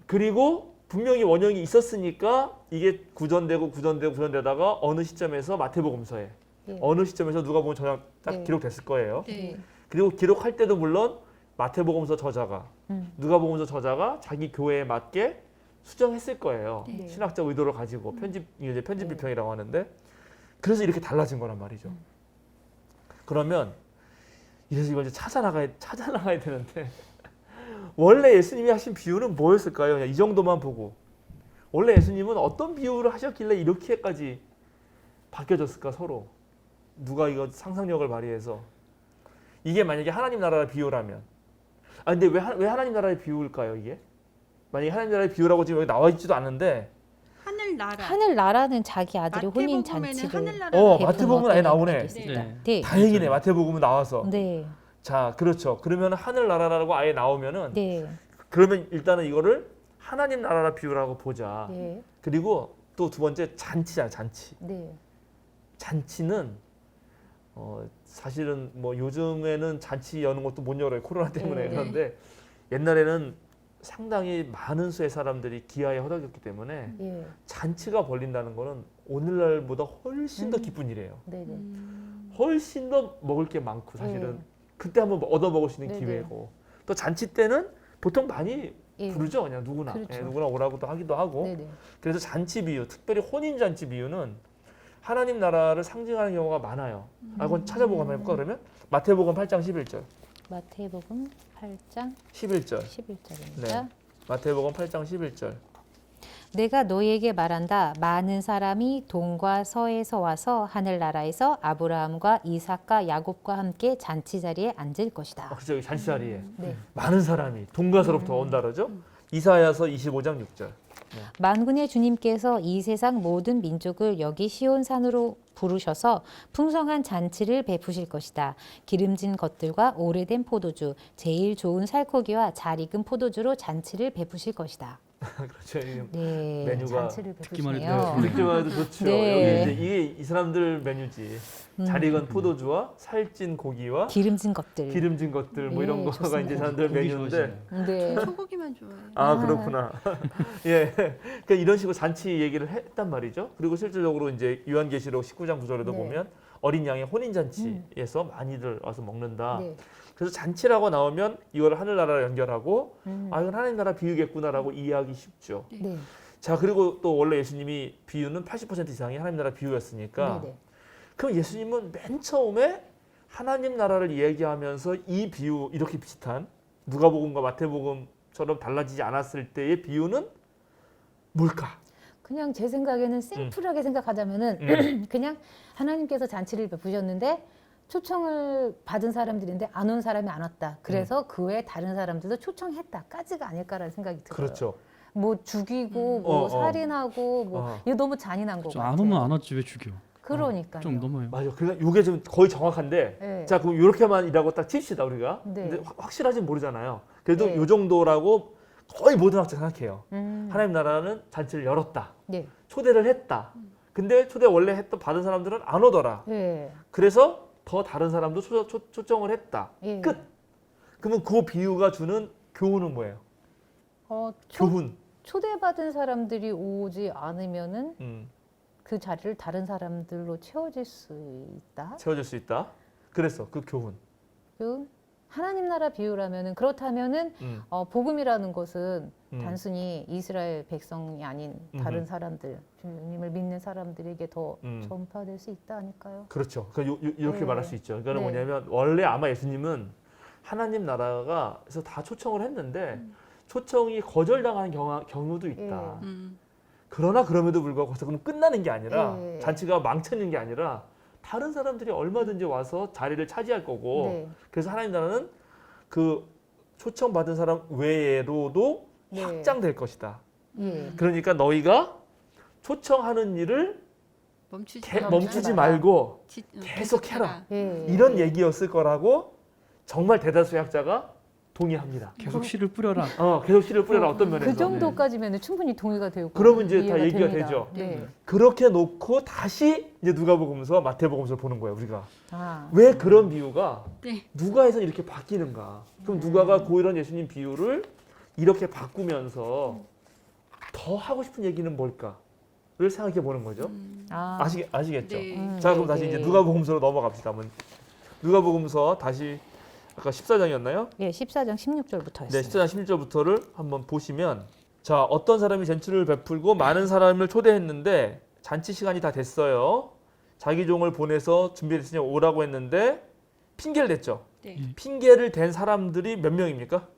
그리고 분명히 원형이 있었으니까 이게 구전되다가 어느 시점에서 마태복음서에 예. 어느 시점에서 누가복음 저장 딱 네. 기록됐을 거예요. 네. 그리고 기록할 때도 물론 마태복음서 저자가 누가복음서 저자가 자기 교회에 맞게 수정했을 거예요. 네. 신학적 의도를 가지고 이제 편집 비평이라고 하는데 그래서 이렇게 달라진 거란 말이죠. 그러면 이래서 이걸 이제 찾아나가야 되는데 원래 예수님이 하신 비유는 뭐였을까요? 그냥 이 정도만 보고 원래 예수님은 어떤 비유를 하셨길래 이렇게까지 바뀌어졌을까 서로 누가 이거 상상력을 발휘해서 이게 만약에 하나님 나라의 비유라면 근데 왜 하나님 나라의 비유일까요 이게? 만약에 하나님 나라의 비유라고 지금 여기 나와 있지도 않은데 하늘나라. 하늘나라는 자기 아들의 혼인 마태복음에는 잔치를 하늘나라. 마태복음은 아예 나오네. 네. 네. 다행이네 마태복음은 나와서 네. 자 그렇죠. 그러면 하늘나라라고 아예 나오면은 네. 그러면 일단은 이거를 하나님 나라라 비유라고 보자. 네. 그리고 또 두 번째 잔치잖아 잔치. 네. 잔치는 사실은 뭐 요즘에는 잔치 여는 것도 못 열어요 코로나 때문에 네. 그런데 옛날에는 상당히 많은 수의 사람들이 기아에 허덕였기 때문에 예. 잔치가 벌린다는 거는 오늘날보다 훨씬 더 기쁜 일이에요. 네. 네. 훨씬 더 먹을 게 많고 사실은 네. 그때 한번 얻어 먹을 수 있는 네네. 기회고 또 잔치 때는 보통 많이 예. 부르죠 그냥 누구나 그렇죠. 누구나 오라고도 하기도 하고 네. 네. 그래서 잔치 비유 특별히 혼인 잔치 비유는 하나님 나라를 상징하는 경우가 많아요. 그건 찾아보고 한번 해볼까 그러면 마태복음 8장 11절 마태복음 8장 11절 11절입니다. 네. 마태복음 8장 11절 내가 너희에게 말한다. 많은 사람이 동과 서에서 와서 하늘나라에서 아브라함과 이삭과 야곱과 함께 잔치 자리에 앉을 것이다. 그렇죠 여기 잔치 자리에 네. 많은 사람이 동가서로부터 온다 그러죠. 이사야서 25장 6절 만군의 주님께서 이 세상 모든 민족을 여기 시온산으로 부르셔서 풍성한 잔치를 베푸실 것이다. 기름진 것들과 오래된 포도주, 제일 좋은 살코기와 잘 익은 포도주로 잔치를 베푸실 것이다. 그렇죠. 이 네. 메뉴가 잔치를 듣기만 해도 베푸시네요. 듣기만 해도 좋죠. 네. 여기 이제 이게 이 사람들 메뉴지. 잘 익은 포도주와 살찐 고기와 기름진 것들. 기름진 것들 뭐 네, 이런 거가 좋습니다. 이제 사람들 고기 메뉴인데 좋아하시네요. 네. 소고기만 좋아해요. 아 그렇구나. 예, 그러니까 이런 식으로 잔치 얘기를 했단 말이죠. 그리고 실질적으로 이제 요한계시록 19장 9절에도 네. 보면 어린 양의 혼인 잔치에서 많이들 와서 먹는다. 네. 그래서 잔치라고 나오면 이걸 하늘나라로 연결하고 음. 아 이건 하나님 나라 비유겠구나라고 이해하기 쉽죠. 네. 자 그리고 또 원래 예수님이 비유는 80% 이상이 하나님 나라 비유였으니까 네. 네. 그럼 예수님은 맨 처음에 하나님 나라를 이야기하면서 이 비유 이렇게 비슷한 누가복음과 마태복음처럼 달라지지 않았을 때의 비유는 뭘까? 그냥 제 생각에는 심플하게 생각하자면은 그냥 하나님께서 잔치를 베푸셨는데 초청을 받은 사람들인데 안 온 사람이 안 왔다. 그래서 그 외에 다른 사람들도 초청했다까지가 아닐까라는 생각이 들어요. 그렇죠. 뭐 죽이고 뭐 어. 살인하고 뭐 어. 이거 너무 잔인한 거 좀 같아요. 안 오면 안 왔지 왜 죽여? 그러니까요. 좀 넘어요. 맞아. 그러니까 이게 좀 거의 정확한데 네. 자 그럼 이렇게만 이라고 딱 칩시다 우리가. 네. 근데 확실하진 모르잖아요. 그래도 네. 이 정도라고 거의 모든 학자 생각해요. 음. 하나님 나라는 잔치를 열었다. 네. 초대를 했다. 근데 초대 원래 했던 받은 사람들은 안 오더라. 네. 그래서 더 다른 사람도 초청을 했다. 예. 끝. 그러면 그 비유가 주는 교훈은 뭐예요? 교훈. 초대받은 사람들이 오지 않으면은 음, 그 자리를 다른 사람들로 채워질 수 있다. 채워질 수 있다. 그래서 그 교훈. 그 하나님 나라 비유라면은 그렇다면은 복음이라는 것은 단순히 이스라엘 백성이 아닌 다른 사람들, 주님을 믿는 사람들에게 더 전파될 수 있다 아닐까요? 그렇죠. 이렇게 네. 말할 수 있죠. 그러니까 네. 뭐냐면 원래 아마 예수님은 하나님 나라가 그래서 다 초청을 했는데 초청이 거절당하는 경우도 있다. 그러나 그럼에도 불구하고 거기서 그럼 끝나는 게 아니라 네. 잔치가 망쳐지는 게 아니라 다른 사람들이 얼마든지 와서 자리를 차지할 거고 네. 그래서 하나님 나라는 그 초청받은 사람 외로도 네. 확장될 것이다. 예. 그러니까 너희가 초청하는 일을 멈추지 말고 계속 해라. 예. 이런 얘기였을 거라고 정말 대다수의 학자가 동의합니다. 계속 씨를 뿌려라. 계속 씨를 뿌려라 어떤 면에서. 그 정도까지면 충분히 동의가 되고. 그러면 이제 다 이해가 얘기가 됩니다. 되죠. 네. 그렇게 놓고 다시 이제 누가복음서, 마태복음서를 보는 거예요, 우리가. 아. 왜 그런 비유가 네. 누가에서 이렇게 바뀌는가? 그럼 누가가 고이런 예수님 비유를 이렇게 바꾸면서 더 하고 싶은 얘기는 뭘까?를 생각해 보는 거죠. 아. 아시겠죠? 네. 자, 그럼 네, 다시 네. 이제 누가복음서로 넘어갑시다. 한번 누가복음서 다시 아까 14장이었나요? 예, 14장 16절부터 네, 했어요. 14장 16절부터를 한번 보시면 자, 어떤 사람이 잔치를 베풀고 많은 사람을 초대했는데 잔치 시간이 다 됐어요. 자기 종을 보내서 준비됐으니 오라고 했는데 핑계를 댔죠. 네. 핑계를 댄 사람들이 몇 명입니까?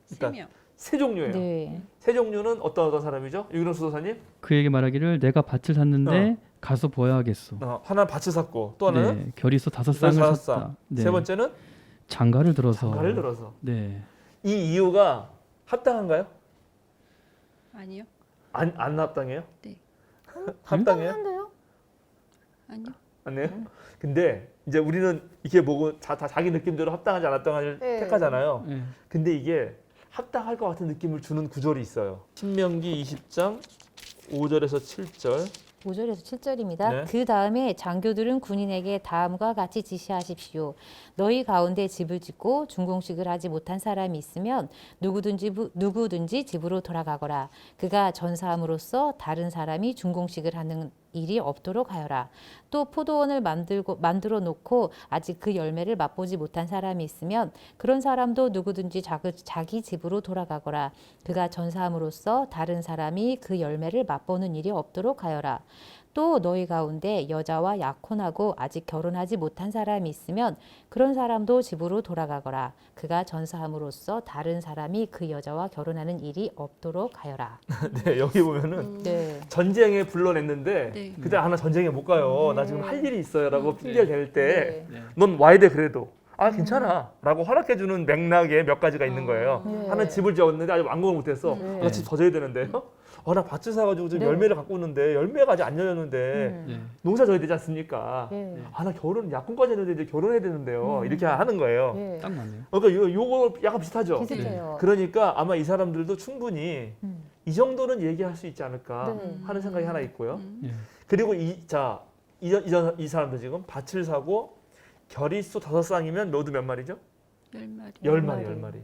세 명. 세 종류예요. 네. 세 종류는 어떤 사람이죠? 유근호 수도사님? 그에게 말하기를 내가 밭을 샀는데 가서 보아야겠소. 하나는 밭을 샀고 또 하나는 네, 결의소 5쌍을 다섯 샀다. 쌍. 네. 세 번째는 장가를 들어서. 장가를 들어서. 네. 이 이유가 합당한가요? 아니요. 안 합당해요? 네. 합당해요? 한데요? 아니요. 아니에요? 근데 이제 우리는 이렇게 보고 다 자기 느낌대로 합당하지 안 합당하지 네. 택하잖아요. 네. 근데 이게 합당할 것 같은 느낌을 주는 구절이 있어요. 신명기 20장 5절에서 7절. 5절에서 7절입니다. 네. 그 다음에 장교들은 군인에게 다음과 같이 지시하십시오. 너희 가운데 집을 짓고 준공식을 하지 못한 사람이 있으면 누구든지 집으로 돌아가거라. 그가 전사함으로써 다른 사람이 준공식을 하는 일이 없도록 하여라. 또 포도원을 만들어 놓고 아직 그 열매를 맛보지 못한 사람이 있으면 그런 사람도 누구든지 자기 집으로 돌아가거라. 그가 전사함으로써 다른 사람이 그 열매를 맛보는 일이 없도록 하여라. 또 너희 가운데 여자와 약혼하고 아직 결혼하지 못한 사람이 있으면 그런 사람도 집으로 돌아가거라. 그가 전사함으로써 다른 사람이 그 여자와 결혼하는 일이 없도록 하여라. 네, 여기 보면은 네. 전쟁에 불러냈는데 네. 그때 나 전쟁에 못 가요. 나 지금 할 일이 있어요라고 핑계를 댈 때 네. 넌 와야 돼 그래도. 아 괜찮아 라고 허락해주는 맥락에 몇 가지가 있는 거예요. 네. 하나는 집을 지었는데 아직 완공을 못했어. 네. 나 집 더 져야 되는데요. 나 밭을 사가지고 지금 네. 열매를 갖고 있는데 열매가 아직 안 열렸는데 네. 농사 져야 되지 않습니까? 예. 나 결혼 약혼까지 했는데 이제 결혼해야 되는데요. 이렇게 하는 거예요. 예. 딱 맞네요. 그러니까 요거 약간 비슷하죠. 비슷해요. 그러니까 아마 이 사람들도 충분히 음. 이 정도는 얘기할 수 있지 않을까 네. 하는 생각이 하나 있고요. 예. 그리고 이 사람도 지금 밭을 사고 결의소 5쌍이면 모두 몇 마리죠? 10마리. 10마리.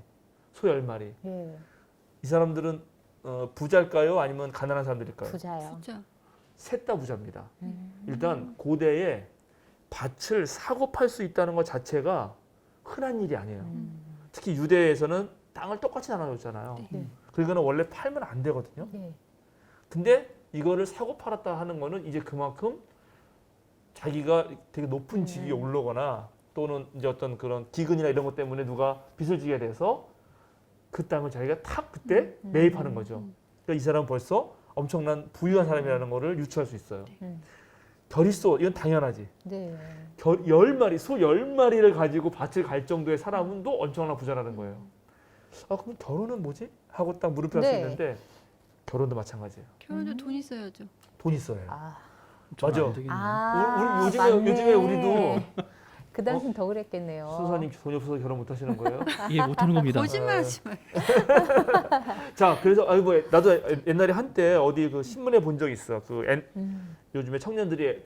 소 10마리. 예. 이 사람들은 부자일까요? 아니면 가난한 사람들일까요? 부자요. 진짜. 셋 다 부자입니다. 일단 고대에 밭을 사고 팔 수 있다는 것 자체가 흔한 일이 아니에요. 특히 유대에서는 땅을 똑같이 나눠줬잖아요. 네. 그러니까 원래 팔면 안 되거든요. 예. 근데 이거를 사고 팔았다 하는 거는 이제 그만큼 자기가 되게 높은 직위에 오르거나 또는 이제 어떤 그런 기근이나 이런 것 때문에 누가 빚을 지게 돼서 그 땅을 자기가 탁 그때 매입하는 거죠. 그러니까 이 사람은 벌써 엄청난 부유한 사람이라는 거를 유추할 수 있어요. 결의소 이건 당연하지. 네. 10마리 소 10마리를 가지고 밭을 갈 정도의 사람은 또 엄청난 부자라는 거예요. 그럼 결혼은 뭐지? 하고 딱 무릎을 할 수 네. 있는데 결혼도 마찬가지예요. 결혼도 돈 있어야죠. 돈 있어요. 아. 맞아. 안 되겠네요. 아. 요즘에 맞네. 우리도 그 당시엔 더 그랬겠네요. 수사님 돈이 없어서 결혼 못 하시는 거예요? 이해 못하는 겁니다. 거짓말하지 말. 자, 그래서 나도 옛날에 한때 어디 그 신문에 본 적 있어. 요즘에 청년들이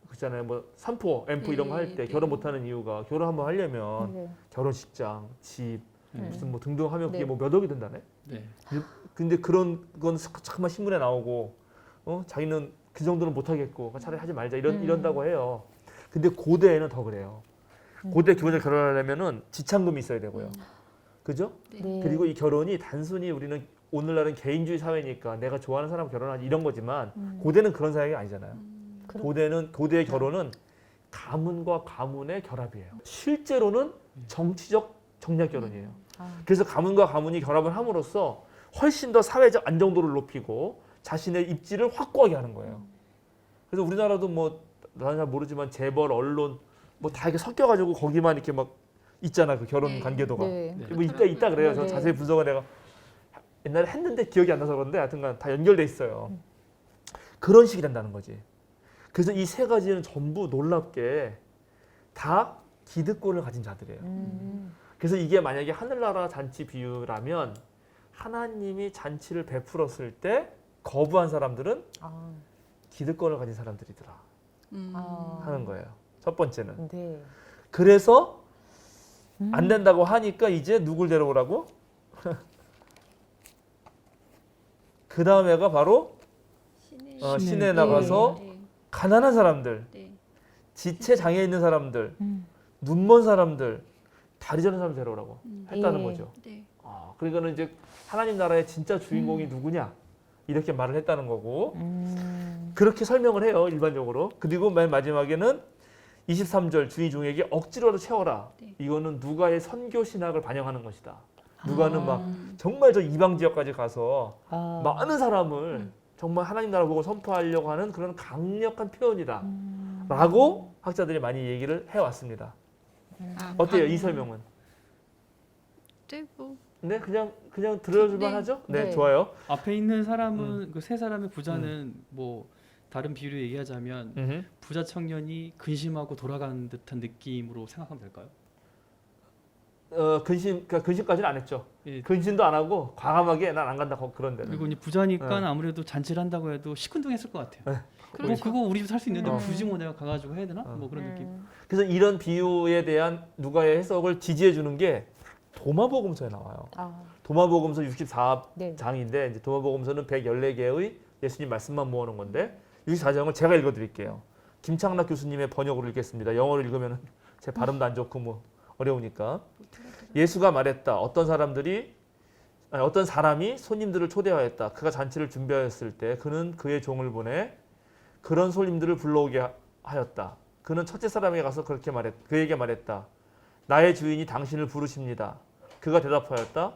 그잖아요. 뭐 삼포, 엠포 이런 거 할 때 네. 결혼 못 하는 이유가 결혼 한번 하려면 네. 결혼식장, 집 무슨 뭐 등등 하면 그게 네. 뭐 몇 억이 든다네. 네. 근데 그런 건 잠깐만 신문에 나오고 자기는 그 정도는 못 하겠고 차라리 하지 말자 이런다고 해요. 근데 고대에는 더 그래요. 고대 기본적으로 결혼하려면은 지참금이 있어야 되고요. 그죠? 네. 그리고 이 결혼이 단순히 우리는 오늘날은 개인주의 사회니까 내가 좋아하는 사람 결혼하지 이런 거지만 고대는 그런 사회가 아니잖아요. 고대의 결혼은 가문과 가문의 결합이에요. 실제로는 정치적 정략 결혼이에요. 그래서 가문과 가문이 결합을 함으로써 훨씬 더 사회적 안정도를 높이고 자신의 입지를 확고하게 하는 거예요. 그래서 우리나라도 뭐 나는 잘 모르지만 재벌, 언론 뭐 다 이렇게 섞여가지고 거기만 이렇게 막 있잖아 그 결혼 네. 관계도가. 네. 뭐 있다 그래요. 저 네. 자세히 분석은 내가 옛날에 했는데 기억이 안 나서 그런데 하여튼간 다 연결돼 있어요. 그런 식이 된다는 거지. 그래서 이 세 가지는 전부 놀랍게 다 기득권을 가진 자들이에요. 그래서 이게 만약에 하늘나라 잔치 비유라면 하나님이 잔치를 베풀었을 때 거부한 사람들은 아, 기득권을 가진 사람들이더라 아. 하는 거예요. 첫 번째는. 네. 그래서 안 된다고 하니까 이제 누굴 데려오라고? 그 다음에가 바로 시내에 나가서 네. 가난한 사람들, 네. 지체 장애 있는 사람들, 눈먼 사람들, 다리 저는 사람 데려오라고 했다는 예. 거죠. 네. 그러니까는 이제 하나님 나라의 진짜 주인공이 누구냐 이렇게 말을 했다는 거고 그렇게 설명을 해요 일반적으로. 그리고 맨 마지막에는 23절 주의 종에게 억지로라도 채워라. 네. 이거는 누가의 선교 신학을 반영하는 것이다. 누가는 막 아. 정말 저 이방 지역까지 가서 아. 많은 사람을 정말 하나님 나라 보고 선포하려고 하는 그런 강력한 표현이다. 라고 학자들이 많이 얘기를 해왔습니다. 어때요 이 설명은? 네, 뭐 네, 그냥 들어줄만 네. 하죠? 네. 네, 좋아요. 앞에 있는 사람은 그 세 사람의 부자는 뭐 다른 비유로 얘기하자면 부자 청년이 근심하고 돌아가는 듯한 느낌으로 생각하면 될까요? 근심까지는 안 했죠. 예. 근심도 안 하고 과감하게 난 안 간다 그런 데는. 그리고 이제 부자니까 네. 아무래도 잔치를 한다고 해도 시큰둥했을 것 같아요. 뭐 그렇죠. 그거 우리 집 할 수 있는데 어. 굳이 뭐 내가 가가지고 해야 되나? 뭐 그런 느낌. 그래서 이런 비유에 대한 누가의 해석을 지지해 주는 게 도마복음서에 나와요. 아, 도마복음서 네. 64장인데 이제 도마복음서는 114개의 예수님 말씀만 모아놓은 건데 64장을 제가 읽어드릴게요. 김창락 교수님의 번역으로 읽겠습니다. 영어로 읽으면 제 발음도 안 좋고 뭐 어려우니까. 예수가 말했다. 어떤 사람이 손님들을 초대하였다. 그가 잔치를 준비하였을 때 그는 그의 종을 보내 그런 손님들을 불러오게 하였다. 그는 첫째 사람에게 가서 그에게 말했다. 나의 주인이 당신을 부르십니다. 그가 대답하였다.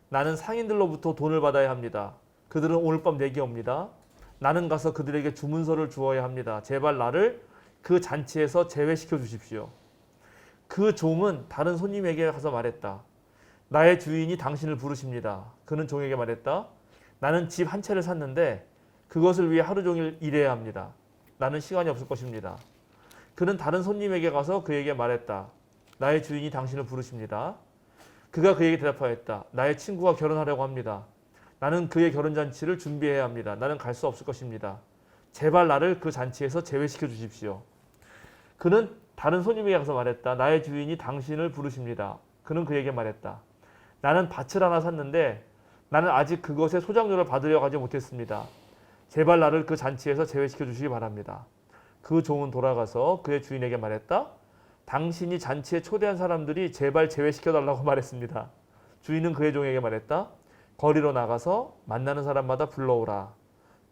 나는 상인들로부터 돈을 받아야 합니다. 그들은 오늘 밤 내게 옵니다. 나는 가서 그들에게 주문서를 주어야 합니다. 제발 나를 그 잔치에서 제외시켜 주십시오. 그 종은 다른 손님에게 가서 말했다. 나의 주인이 당신을 부르십니다. 그는 종에게 말했다. 나는 집 한 채를 샀는데 그것을 위해 하루 종일 일해야 합니다. 나는 시간이 없을 것입니다. 그는 다른 손님에게 가서 그에게 말했다. 나의 주인이 당신을 부르십니다. 그가 그에게 대답하였다. 나의 친구가 결혼하려고 합니다. 나는 그의 결혼잔치를 준비해야 합니다. 나는 갈 수 없을 것입니다. 제발 나를 그 잔치에서 제외시켜 주십시오. 그는 다른 손님에게 가서 말했다. 나의 주인이 당신을 부르십니다. 그는 그에게 말했다. 나는 밭을 하나 샀는데 나는 아직 그것의 소작료를 받으려 가지 못했습니다. 제발 나를 그 잔치에서 제외시켜 주시기 바랍니다. 그 종은 돌아가서 그의 주인에게 말했다. 당신이 잔치에 초대한 사람들이 제발 제외시켜 달라고 말했습니다. 주인은 그의 종에게 말했다. 거리로 나가서 만나는 사람마다 불러오라.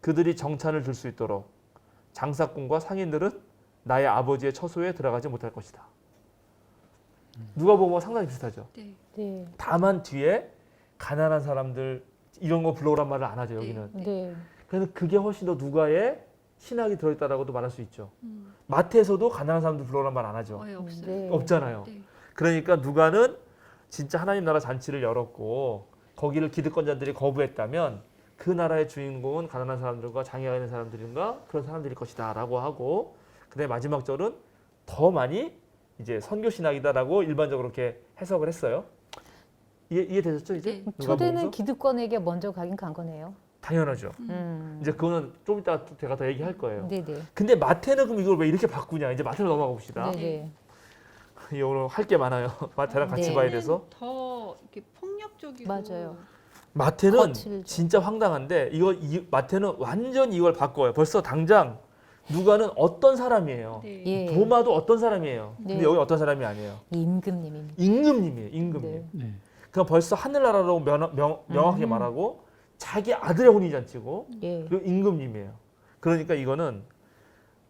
그들이 정찬을 줄 수 있도록 장사꾼과 상인들은 나의 아버지의 처소에 들어가지 못할 것이다. 누가 보면 상당히 비슷하죠. 네. 네. 다만 뒤에 가난한 사람들 이런 거 불러오란 말을 안 하죠. 여기는. 네. 그래서 그게 훨씬 더 누가의 신학이 들어있다라고도 말할 수 있죠. 마태에서도 가난한 사람들 불러오란 말 안 하죠. 없어요. 네. 없잖아요. 네. 그러니까 누가는 진짜 하나님 나라 잔치를 열었고 거기를 기득권자들이 거부했다면 그 나라의 주인공은 가난한 사람들과 장애가 있는 사람들인가 그런 사람들일 것이다라고 하고 그다음에 마지막 절은 더 많이 이제 선교 신학이다라고 일반적으로 이렇게 해석을 했어요. 이해되셨죠 이제? 네. 누가복음서? 초대는 기득권에게 먼저 가긴 간 거네요. 당연하죠. 이제 그거는 좀 이따 제가 더 얘기할 거예요. 네네. 근데 마태는 그럼 이걸 왜 이렇게 바꾸냐? 이제 마태로 넘어가 봅시다. 네네. 오늘 할 게 많아요. 마태랑 같이 네. 봐야 돼서. 더 이렇게 폭력적이고 맞아요. 마태는 거칠죠. 진짜 황당한데 마태는 완전 이걸 바꿔요. 벌써 당장 누가는 어떤 사람이에요. 네. 예. 도마도 어떤 사람이에요. 근데 네. 여기 어떤 사람이 아니에요. 임금님입니다. 임금님이에요. 임금님. 네. 네. 그럼 벌써 하늘나라라고 명확하게 말하고 자기 아들의 혼인잔치고 예. 그리고 임금님이에요. 그러니까 이거는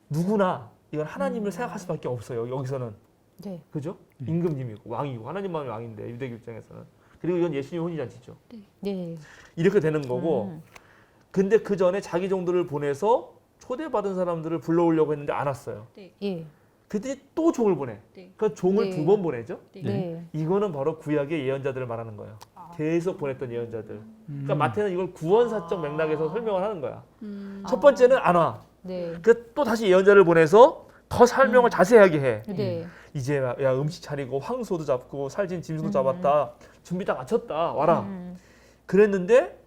누구나 이건 하나님을 생각할 수밖에 없어요. 여기서는. 네. 그죠? 임금님이고 왕이고 하나님만이 왕인데 유대교 입장에서는. 그리고 이건 예수님 혼인잔치죠. 네. 이렇게 되는 거고 근데 그 전에 자기 종들을 보내서 초대받은 사람들을 불러오려고 했는데 안 왔어요. 예. 그랬더니 또 종을 보내. 네. 그 종을 네. 두 번 보내죠. 네. 네. 이거는 바로 구약의 예언자들을 말하는 거예요. 계속 보냈던 예언자들. 그러니까 마태는 이걸 구원사적 맥락에서 설명을 하는 거야. 첫 번째는 안 와. 네. 그 또 다시 예언자를 보내서 더 설명을 자세하게 해. 네. 이제 야 음식 차리고 황소도 잡고 살진 짐승도 잡았다. 준비 다 마쳤다. 와라. 그랬는데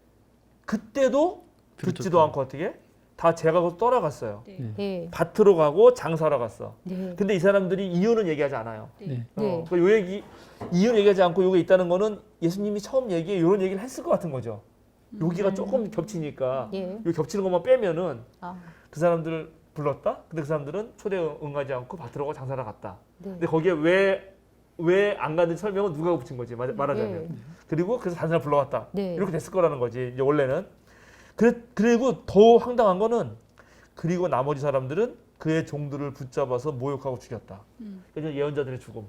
그때도 듣지도 않고 어떻게 다 제가고 떠나갔어요. 네. 네. 밭으로 가고 장사하러 갔어. 네. 근데 이 사람들이 이유는 얘기하지 않아요. 네. 네. 요 얘기 이유는 얘기하지 않고 요게 있다는 거는 예수님이 처음 얘기에 이런 얘기를 했을 것 같은 거죠. 여기가 조금 겹치니까 예. 요 겹치는 것만 빼면은 아. 그 사람들을 불렀다. 근데 그 사람들은 초대에 응하지 않고 밭으로 가고 장사를 갔다. 네. 근데 거기에 왜 안 갔는지 설명은 누가 붙인 거지 말하자면. 예. 그리고 그래서 다른 사람 불러왔다. 네. 이렇게 됐을 거라는 거지. 이제 원래는. 그리고 더 황당한 거는 그리고 나머지 사람들은 그의 종들을 붙잡아서 모욕하고 죽였다. 그래서 예언자들의 죽음.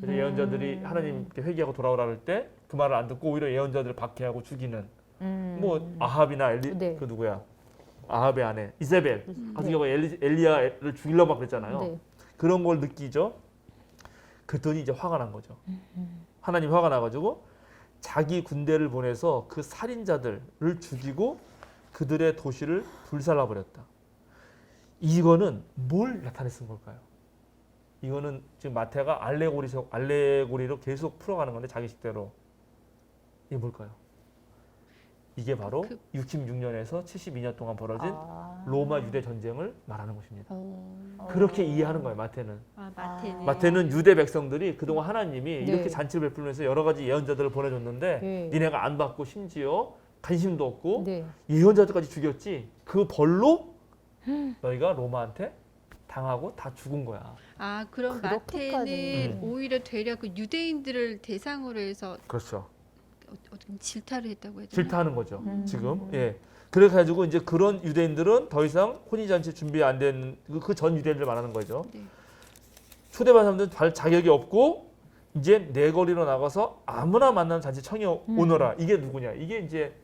그래서 예언자들이 하나님께 회개하고 돌아오라 할 때 그 말을 안 듣고 오히려 예언자들을 박해하고 죽이는 뭐 아합이나 네. 그 누구야 아합의 아내 이세벨 같은 네. 경우에 엘리야를 죽이려고 막 그랬잖아요. 네. 그런 걸 느끼죠. 그랬더니 이제 화가 난 거죠. 하나님 화가 나가지고 자기 군대를 보내서 그 살인자들을 죽이고 그들의 도시를 불살라 버렸다. 이거는 뭘 나타냈은 걸까요? 이거는 지금 마태가 알레고리로 계속 풀어가는 건데 자기식대로 이게 뭘까요? 이게 바로 66년에서 72년 동안 벌어진 로마 유대 전쟁을 말하는 것입니다. 그렇게 이해하는 거예요, 마태는. 아, 마태는. 마태는 유대 백성들이 그동안 하나님이 네. 이렇게 잔치를 베풀면서 여러 가지 예언자들을 보내줬는데 네. 니네가 안 받고 심지어 관심도 없고 네. 예언자들까지 죽였지. 그 벌로 너희가 로마한테 당하고 다 죽은 거야. 아, 그럼 그렇게까지. 마태는 오히려 되려 그 유대인들을 대상으로 해서 그렇죠. 어떻게 질타를 했다고 해야 되나? 질타하는 거죠. 지금. 예. 그래가지고 이제 그런 유대인들은 더 이상 혼인잔치 준비 안 된 그 전 유대인들 말하는 거죠. 네. 초대받은 사람들은 발 자격이 없고 이제 내 거리로 나가서 아무나 만나는 잔치 청해 오너라. 이게 누구냐? 이게 이제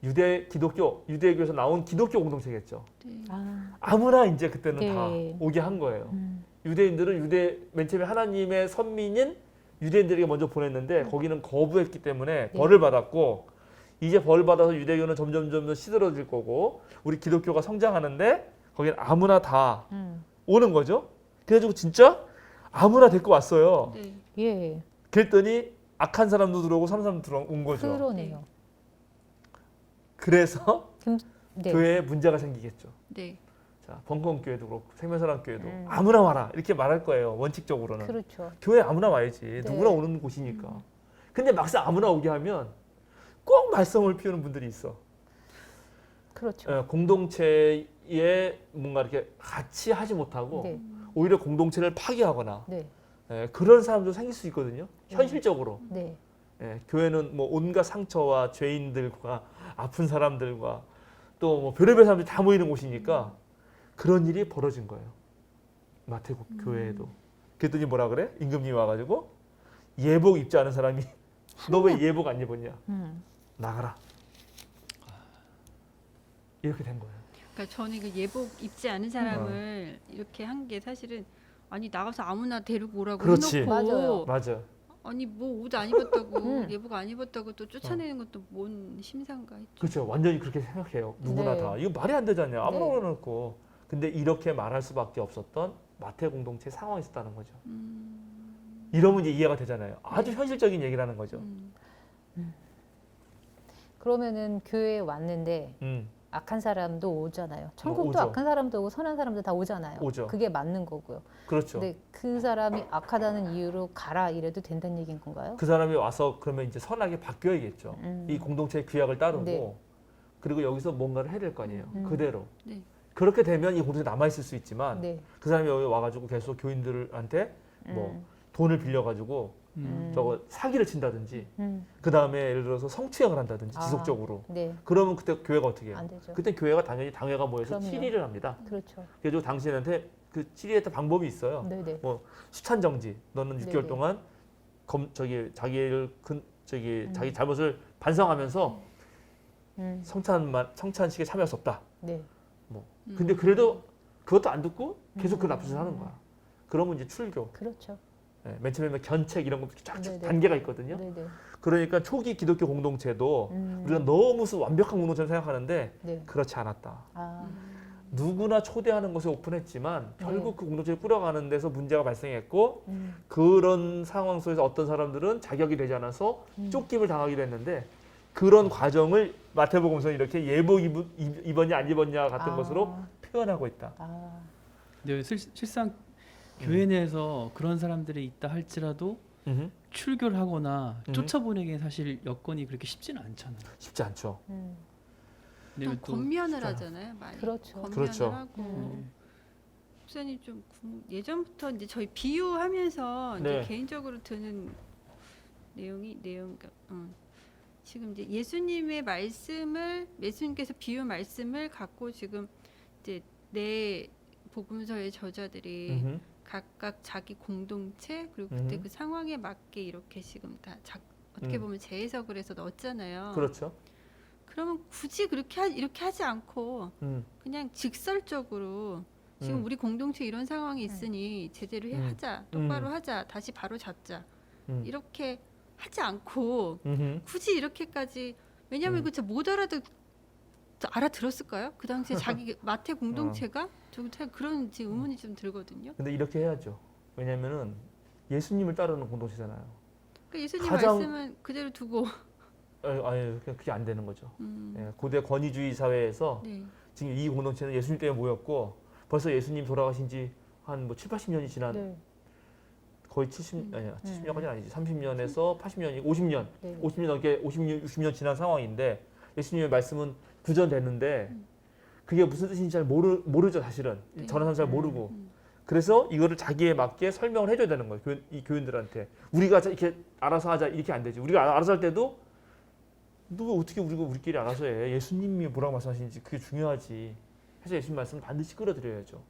유대교에서 나온 기독교 공동체겠죠. 네. 아무나 이제 그때는 네. 다 오게 한 거예요. 유대인들은 맨 처음에 하나님의 선민인 유대인들에게 먼저 보냈는데 거기는 거부했기 때문에 벌을 받았고 이제 벌 받아서 유대교는 점점 시들어질 거고 우리 기독교가 성장하는데 거기는 아무나 다 오는 거죠. 그래가지고 진짜 아무나 데리고 왔어요. 네. 예. 그랬더니 악한 사람도 들어오고 선한 사람도 들어온 거죠. 그러네요. 그래서 네. 교회에 문제가 생기겠죠. 네. 자, 벙커교회도 그렇고 생명사랑교회도 아무나 와라 이렇게 말할 거예요. 원칙적으로는. 그렇죠. 교회 아무나 와야지. 누구나 오는 곳이니까. 근데 막상 아무나 오게 하면 꼭 말썽을 피우는 분들이 있어. 그렇죠. 공동체에 뭔가 이렇게 같이 하지 못하고 네. 오히려 공동체를 파괴하거나 네. 그런 사람도 생길 수 있거든요. 현실적으로. 네. 교회는 뭐 온갖 상처와 죄인들과 아픈 사람들과 또 뭐 별의별 사람들이 다 모이는 곳이니까 그런 일이 벌어진 거예요. 마태복 교회에도. 그랬더니 뭐라 그래? 임금님이 와가지고 예복 입지 않은 사람이 너 왜 예복 안 입었냐? 나가라. 이렇게 된 거예요. 그러니까 저는 그 예복 입지 않은 사람을 이렇게 한 게 사실은 아니 나가서 아무나 데리고 오라고 그렇지. 해놓고 맞아. 아니 뭐 옷 안 입었다고 예복 안 입었다고 또 쫓아내는 것도 뭔 심상가 했죠. 그렇죠. 완전히 그렇게 생각해요. 누구나 네. 다. 이거 말이 안 되잖아요. 아무나 네. 그러놓고. 근데 이렇게 말할 수밖에 없었던 마태 공동체 상황이 있었다는 거죠. 이러면 이제 이해가 되잖아요. 아주 현실적인 얘기라는 거죠. 그러면은 교회에 왔는데 음, 악한 사람도 오잖아요. 천국도 오죠. 악한 사람도 오고 선한 사람도 다 오잖아요. 오죠. 그게 맞는 거고요. 그렇죠. 근데 그 사람이 악하다는 이유로 가라 이래도 된다는 얘기인 건가요? 그 사람이 와서 그러면 이제 선하게 바뀌어야겠죠. 이 공동체의 규약을 따르고 네. 그리고 여기서 뭔가를 해야 될 거 아니에요. 그대로. 네. 그렇게 되면 이 공동체 남아 있을 수 있지만 네. 그 사람이 여기 와가지고 계속 교인들한테 뭐 돈을 빌려가지고 저거 사기를 친다든지 그 다음에 예를 들어서 성추행을 한다든지 아. 지속적으로 네. 그러면 그때 교회가 어떻게 해요? 안 되죠. 그때 교회가 당연히 당회가 모여서 그럼요. 질의를 합니다. 그렇죠. 그래서 당신한테 그 질의했던 방법이 있어요. 네네. 뭐 수찬 정지, 너는 6개월 네네. 동안 자기를 자기 잘못을 반성하면서 성찬식에 참여할 수 없다. 네. 근데 그래도 그것도 안 듣고 계속 그 나쁜 짓을 하는 거야. 그러면 이제 출교. 그렇죠. 네, 맨 처음에 견책 이런 것도 쫙쫙 네네. 단계가 있거든요. 네네. 그러니까 초기 기독교 공동체도 우리가 너무 완벽한 공동체를 생각하는데 네. 그렇지 않았다. 아, 누구나 초대하는 것에 오픈했지만 결국 그 공동체를 꾸려가는 데서 문제가 발생했고 음. 그런 상황 속에서 어떤 사람들은 자격이 되지 않아서 쫓김을 당하기도 했는데 그런 과정을 마태복음서는 이렇게 예복 입었냐 안 입었냐 같은 아. 것으로 표현하고 있다. 아, 네, 실상 교회 내에서 그런 사람들이 있다 할지라도 출교를 하거나 쫓아보내기엔 사실 여건이 그렇게 쉽지는 않잖아요. 쉽지 않죠. 근데 또 권면을 하잖아요. 많이. 그렇죠. 권면을 그렇죠. 하고. 목사님 좀 예전부터 이제 저희 비유하면서 네. 이제 개인적으로 드는 지금 이제 예수님의 말씀을 예수님께서 비유 말씀을 갖고 지금 이제 내 복음서의 저자들이 각각 자기 공동체 그리고 그때 그 상황에 맞게 이렇게 지금 다 어떻게 보면 재해석을 해서 넣었잖아요. 그렇죠. 그러면 굳이 이렇게 하지 않고 그냥 직설적으로 지금 우리 공동체 이런 상황이 있으니 제대로 하자, 똑바로 하자, 다시 바로 잡자 이렇게 하지 않고 굳이 이렇게까지 왜냐하면 그저 못 알아들었을까요? 그 당시에 자기 마태 공동체가 좀 그런 지금 의문이 좀 들거든요. 근데 이렇게 해야죠. 왜냐면은 예수님을 따르는 공동체잖아요. 그러니까 예수님 가장- 말씀은 그대로 두고 아니 그게 안 되는 거죠. 예, 고대 권위주의 사회에서 네. 지금 이 공동체는 예수님 때문에 모였고 벌써 예수님 돌아가신 지 한 뭐 7, 80년이 지난 네. 거의 70년까지는 아니지. 30년에서 80년이 50년. 네. 50년 넘게 60년 지난 상황인데 예수님의 말씀은 구전됐는데 그게 무슨 뜻인지 잘 모르죠, 사실은. 전한 사람 잘 모르고. 그래서 이거를 자기에 맞게 설명을 해줘야 되는 거예요. 이 교인들한테. 우리가 이렇게 알아서 하자 이렇게 안 되지. 우리가 알아서 할 때도 누가 어떻게 우리끼리 알아서 해. 예수님이 뭐라고 말씀하시는지 그게 중요하지. 해서 예수님 말씀 반드시 끌어들여야죠.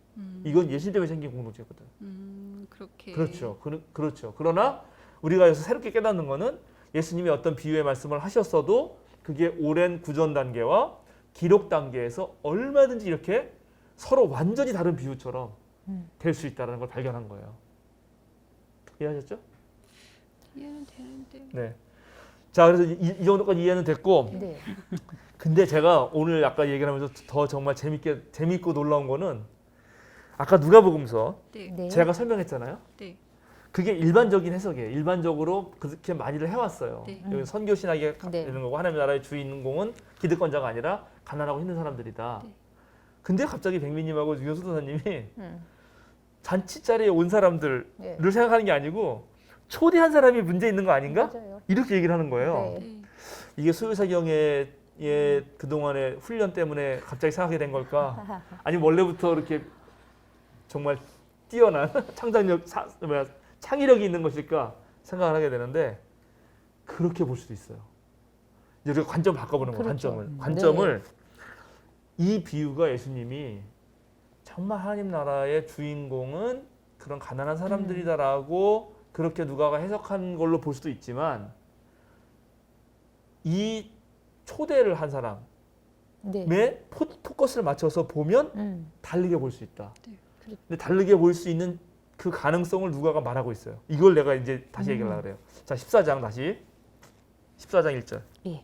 이건 예수님 때문에 생긴 공동체거든. 그렇게 그렇죠. 그렇죠. 그러나 우리가 여기서 새롭게 깨닫는 거는 예수님이 어떤 비유의 말씀을 하셨어도 그게 오랜 구전 단계와 기록 단계에서 얼마든지 이렇게 서로 완전히 다른 비유처럼 될 수 있다는 걸 발견한 거예요. 이해하셨죠? 이해는 되는데 네. 자, 그래서 이 정도까지 이해는 됐고, 네. 근데 제가 오늘 아까 얘기를 하면서 더 정말 재밌고 놀라운 거는 아까 누가복음서 네. 네. 제가 설명했잖아요. 네. 그게 일반적인 해석이에요. 일반적으로 그렇게 많이를 해왔어요. 네. 여기 선교 신학에 네. 되는 거고 하나님의 나라의 주인공은 기득권자가 아니라 가난하고 힘든 사람들이다. 네. 근데 갑자기 백미님하고 유현수 도사님이 음. 잔치 자리에 온 사람들을 네. 생각하는 게 아니고 초대한 사람이 문제 있는 거 아닌가? 맞아요. 이렇게 얘기를 하는 거예요. 네. 네. 이게 수요사경의 그동안의 훈련 때문에 갑자기 생각하게 된 걸까? 아니면 원래부터 이렇게 정말 뛰어난 창작력, 창의력이 있는 것일까 생각을 하게 되는데 그렇게 볼 수도 있어요. 이제 우리가 관점 바꿔보는 거예요. 그렇죠. 관점을 이 비유가 예수님이 정말 하나님 나라의 주인공은 그런 가난한 사람들이다라고 그렇게 누가가 해석한 걸로 볼 수도 있지만 이 초대를 한 사람의 네. 포커스를 맞춰서 보면 다르게 볼 수 있다. 네. 근데 다르게 볼 수 있는 그 가능성을 누가가 말하고 있어요. 이걸 내가 이제 다시 얘기하려고 그래요. 자, 14장 다시. 14장 1절. 예.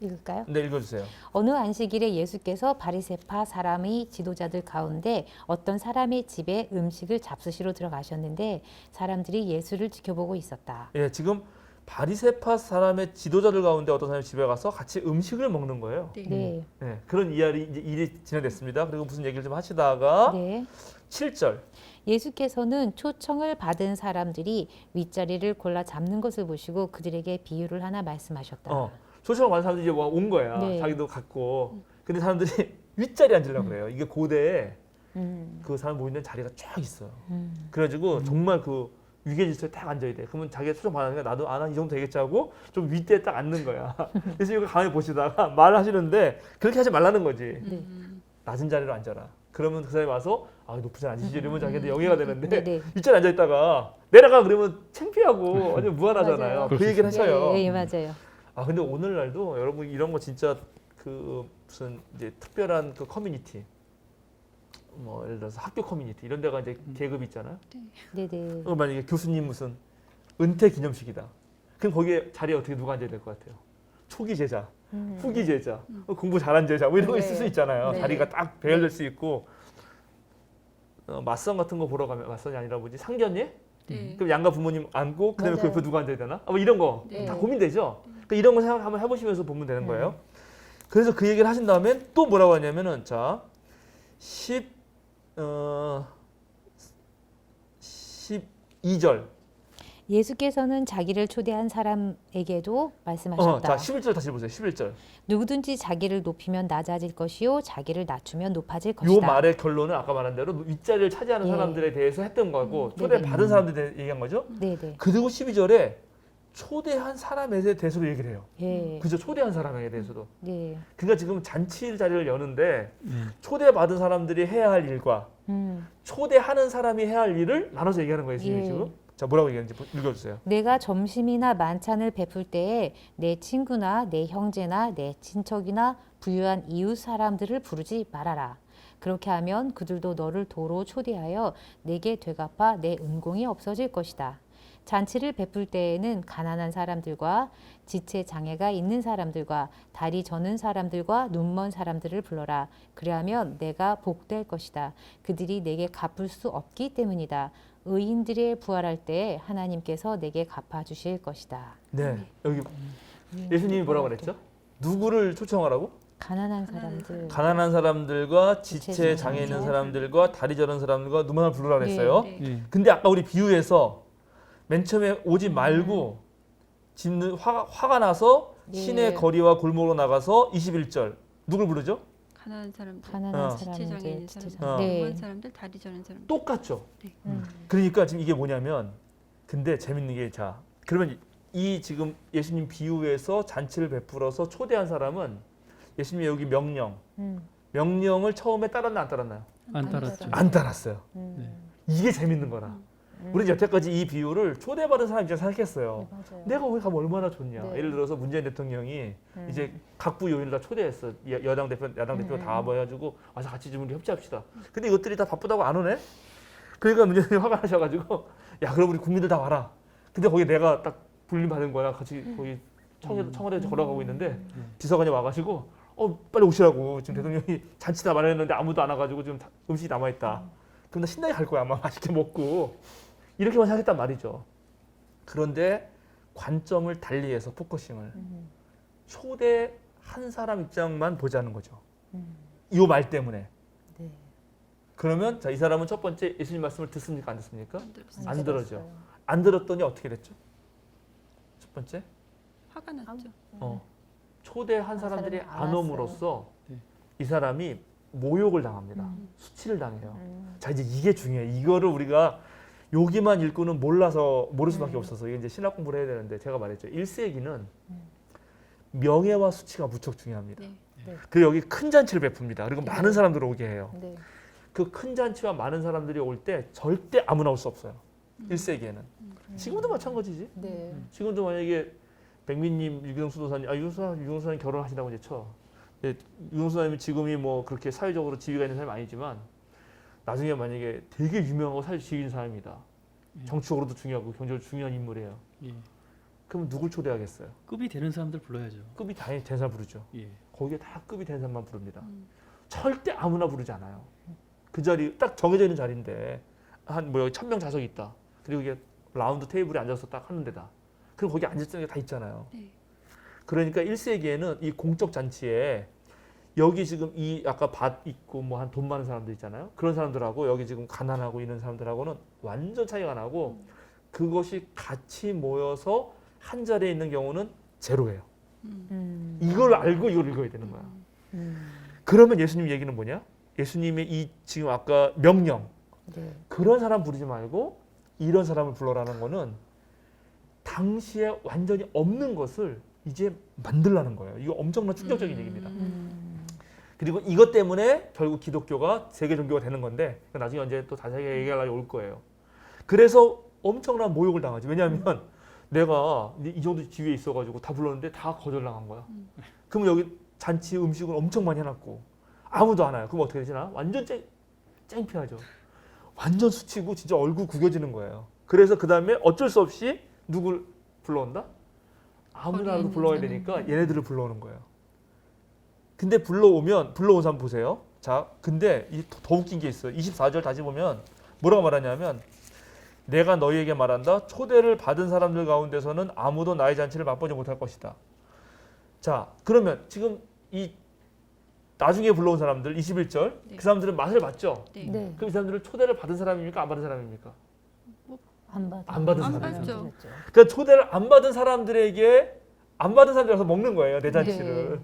읽을까요? 네, 읽어주세요. 어느 안식일에 예수께서 바리새파 사람의 지도자들 가운데 어떤 사람의 집에 음식을 잡수시러 들어가셨는데 사람들이 예수를 지켜보고 있었다. 예, 지금 바리새파 사람의 지도자들 가운데 어떤 사람이 집에 가서 같이 음식을 먹는 거예요. 네. 네. 네, 그런 일이 진행됐습니다. 그리고 무슨 얘기를 좀 하시다가 네. 7절. 예수께서는 초청을 받은 사람들이 윗자리를 골라 잡는 것을 보시고 그들에게 비유를 하나 말씀하셨다. 초청을 받은 사람들이 이제 온 거야. 네. 자기도 갖고. 근데 사람들이 윗자리에 앉으려고 그래요. 이게 고대에 음. 그 사람 모이는 자리가 쫙 있어요. 음. 그래가지고 정말 그 위계 질서에 딱 앉아야 돼. 그러면 자기가 초청 받으니까 나도 이 정도 되겠지 하고 좀 윗대에 딱 앉는 거야. 그래서 이거 가만히 보시다가 말하시는데 그렇게 하지 말라는 거지. 네. 낮은 자리로 앉아라. 그러면 그 사람이 와서 높은 자리 앉으시지 이러면 자기한테 영예가 되는데 네네. 윗자리에 앉아있다가 내려가 그러면 창피하고 완전 무안하잖아요. 맞아요. 그 얘기를 하셔요. 예, 예, 맞아요. 근데 오늘날도 여러분 이런 거 진짜 그 무슨 이제 특별한 그 커뮤니티 뭐 예를 들어서 학교 커뮤니티 이런 데가 이제 계급이 있잖아요. 네네. 만약에 교수님 무슨 은퇴 기념식이다. 그럼 거기에 자리에 어떻게 누가 앉아야 될 것 같아요? 초기 제자, 후기 제자, 공부 잘한 제자 뭐 이런 거 네. 있을 수 있잖아요. 네. 자리가 딱 배열될 수 있고 맞선 같은 거 보러 가면 맞선이 아니라 뭐지 상견례? 네. 그럼 양가 부모님 앉고 그다음에 그 맞아요. 옆에 누가 앉아야 되나? 뭐 이런 거 다 네. 고민되죠. 그러니까 이런 거 생각 한번 해보시면서 보면 되는 거예요. 그래서 그 얘기를 하신 다음에 또 뭐라고 하냐면은 자 12절 예수께서는 자기를 초대한 사람에게도 말씀하셨다. 자 11절 다시 보세요. 11절 누구든지 자기를 높이면 낮아질 것이요 자기를 낮추면 높아질 것이다. 요 말의 결론은 아까 말한 대로 윗자리를 차지하는 예. 사람들에 대해서 했던 거고 네네. 초대 받은 사람들에 대해 얘기한 거죠. 네네. 그리고 12절에 초대한 사람에 대해서도 얘기를 해요. 예. 그죠? 초대한 사람에 대해서도. 네. 그러니까 지금 잔치 자리를 여는데 네. 초대받은 사람들이 해야 할 일과 음. 초대하는 사람이 해야 할 일을 나눠서 얘기하는 거예요. 예. 지금. 자 뭐라고 얘기하는지 읽어주세요. 내가 점심이나 만찬을 베풀 때에 내 친구나 내 형제나 내 친척이나 부유한 이웃 사람들을 부르지 말아라. 그렇게 하면 그들도 너를 도로 초대하여 내게 되갚아 내 은공이 없어질 것이다. 잔치를 베풀 때에는 가난한 사람들과 지체 장애가 있는 사람들과 다리 저는 사람들과 눈먼 사람들을 불러라. 그리하면 내가 복될 것이다. 그들이 내게 갚을 수 없기 때문이다. 의인들의 부활할 때 하나님께서 내게 갚아주실 것이다. 네. 여기 예수님이 뭐라고 그랬죠? 누구를 초청하라고? 가난한 사람들. 가난한 사람들과 지체 지체 장애 있는 장애. 사람들과 다리 저런 사람들과 눈만을 부르라 그랬어요. 네. 예. 근데 아까 우리 비유에서 맨 처음에 오지 말고 짓는 화가 나서 예. 시내 거리와 골목으로 나가서 21절 누굴 부르죠? 가난한 사람들, 가난한 지체장애 있는 사람들, 지체 사람들, 장애. 네. 눈먼 사람들, 다리 저는 사람들. 똑같죠. 음. 그러니까 지금 이게 뭐냐면 근데 재밌는 게 자 그러면 이 지금 예수님 비유에서 잔치를 베풀어서 초대한 사람은 예수님이 여기 명령을 처음에 따랐나 안 따랐나요? 안 따랐죠. 안 따랐어요. 네. 이게 재밌는 거라. 우리는 여태까지 이 비유를 초대받은 사람 입장에서 생각했어요. 맞아요. 내가 거기 가면 얼마나 좋냐. 네. 예를 들어서 문재인 대통령이 이제 각부 요인을 다 초대했어. 야당 대표 다 모여가지고 와서 같이 좀 우리 협치합시다. 근데 이것들이 다 바쁘다고 안 오네. 그러니까 문재인 대통령이 화가 나셔가지고 야 그럼 우리 국민들 다 와라. 근데 거기 내가 딱 불림 받은 거야. 같이 거기 청와대 걸어가고 있는데 비서관이 와가지고 빨리 오시라고 지금 대통령이 잔치 다 마련했는데 아무도 안 와가지고 지금 음식이 남아있다. 그럼 나 신나게 갈 거야. 아마 맛있게 먹고. 이렇게만 생각했단 말이죠. 그런데 관점을 달리해서 포커싱을 초대한 사람 입장만 보자는 거죠. 이 말 때문에. 네. 그러면 자, 이 사람은 첫 번째 예수님 말씀을 듣습니까? 안 듣습니까? 안 들었어요. 안 들어죠. 안 들었더니 어떻게 됐죠? 첫 번째 화가 났죠. 초대한 사람들이 사람이 안 옴으로써 네. 이 사람이 모욕을 당합니다. 수치를 당해요. 자 이제 이게 중요해요. 이거를 우리가 여기만 읽고는 모를 수밖에 없어서 이게 이제 신학 공부를 해야 되는데 제가 말했죠. 1세기는 명예와 수치가 무척 중요합니다. 네. 그리고 여기 큰 잔치를 베풉니다. 그리고 네. 많은 사람들 오게 해요. 네. 그 큰 잔치와 많은 사람들이 올 때 절대 아무나 올 수 없어요. 1세기에는. 지금도 마찬가지지. 네. 지금도 만약에 백민님, 유경수 도사님, 유경수 도사님 결혼하신다고 이제 쳐. 유경수 도사님이 지금이 뭐 그렇게 사회적으로 지위가 있는 사람이 아니지만 나중에 만약에 되게 유명하고 사회 지위 있는 사람이다. 정치적으로도 중요하고 경제적으로 중요한 인물이에요. 예. 그럼 누굴 초대하겠어요? 급이 되는 사람들 불러야죠. 급이 당연히 된 사람 부르죠. 예. 거기에 다 급이 된 사람만 부릅니다. 절대 아무나 부르지 않아요. 그 자리 딱 정해져 있는 자리인데 한 뭐 여기 1000명 좌석이 있다. 그리고 이게 라운드 테이블에 앉아서 딱 하는 데다. 그럼 거기 앉을 게 다 있잖아요. 네. 그러니까 1세기에는 이 공적 잔치에 여기 지금 이 아까 밭 있고 뭐 한 돈 많은 사람들 있잖아요. 그런 사람들하고 여기 지금 가난하고 있는 사람들하고는 완전 차이가 나고 그것이 같이 모여서 한 자리에 있는 경우는 제로예요. 이걸 알고 이걸 읽어야 되는 거야. 그러면 예수님 얘기는 뭐냐? 예수님의 이 지금 아까 명령 네. 그런 사람 부르지 말고 이런 사람을 불러라는 거는 당시에 완전히 없는 것을 이제 만들라는 거예요. 이거 엄청난 충격적인 얘기입니다. 그리고 이것 때문에 결국 기독교가 세계 종교가 되는 건데 나중에 언제 또 다시 얘기하려고 올 거예요. 그래서 엄청난 모욕을 당하지. 왜냐하면 내가 이 정도 지위에 있어가지고 다 불렀는데 다 거절당한 거야. 그럼 여기 잔치 음식을 엄청 많이 해놨고 아무도 안 와요. 그럼 어떻게 되지나? 완전 쨍피하죠. 완전 수치고 진짜 얼굴 구겨지는 거예요. 그래서 그 다음에 어쩔 수 없이 누굴 불러온다? 아무나라도 불러와야 되니까 얘네들을 불러오는 거예요. 근데 불러온 사람 보세요. 자, 근데 더 웃긴 게 있어요. 24절 다시 보면 뭐라고 말하냐면 내가 너희에게 말한다. 초대를 받은 사람들 가운데서는 아무도 나의 잔치를 맛보지 못할 것이다. 자, 그러면 지금 이 나중에 불러온 사람들 21절 네. 그 사람들은 맛을 봤죠. 네. 네. 그럼 이 사람들은 초대를 받은 사람입니까? 안 받은 사람입니까? 안 받은 안 사람이죠. 받죠. 그러니까 초대를 안 받은 사람들에게 안 받은 사람들이 와서 먹는 거예요. 내 잔치를.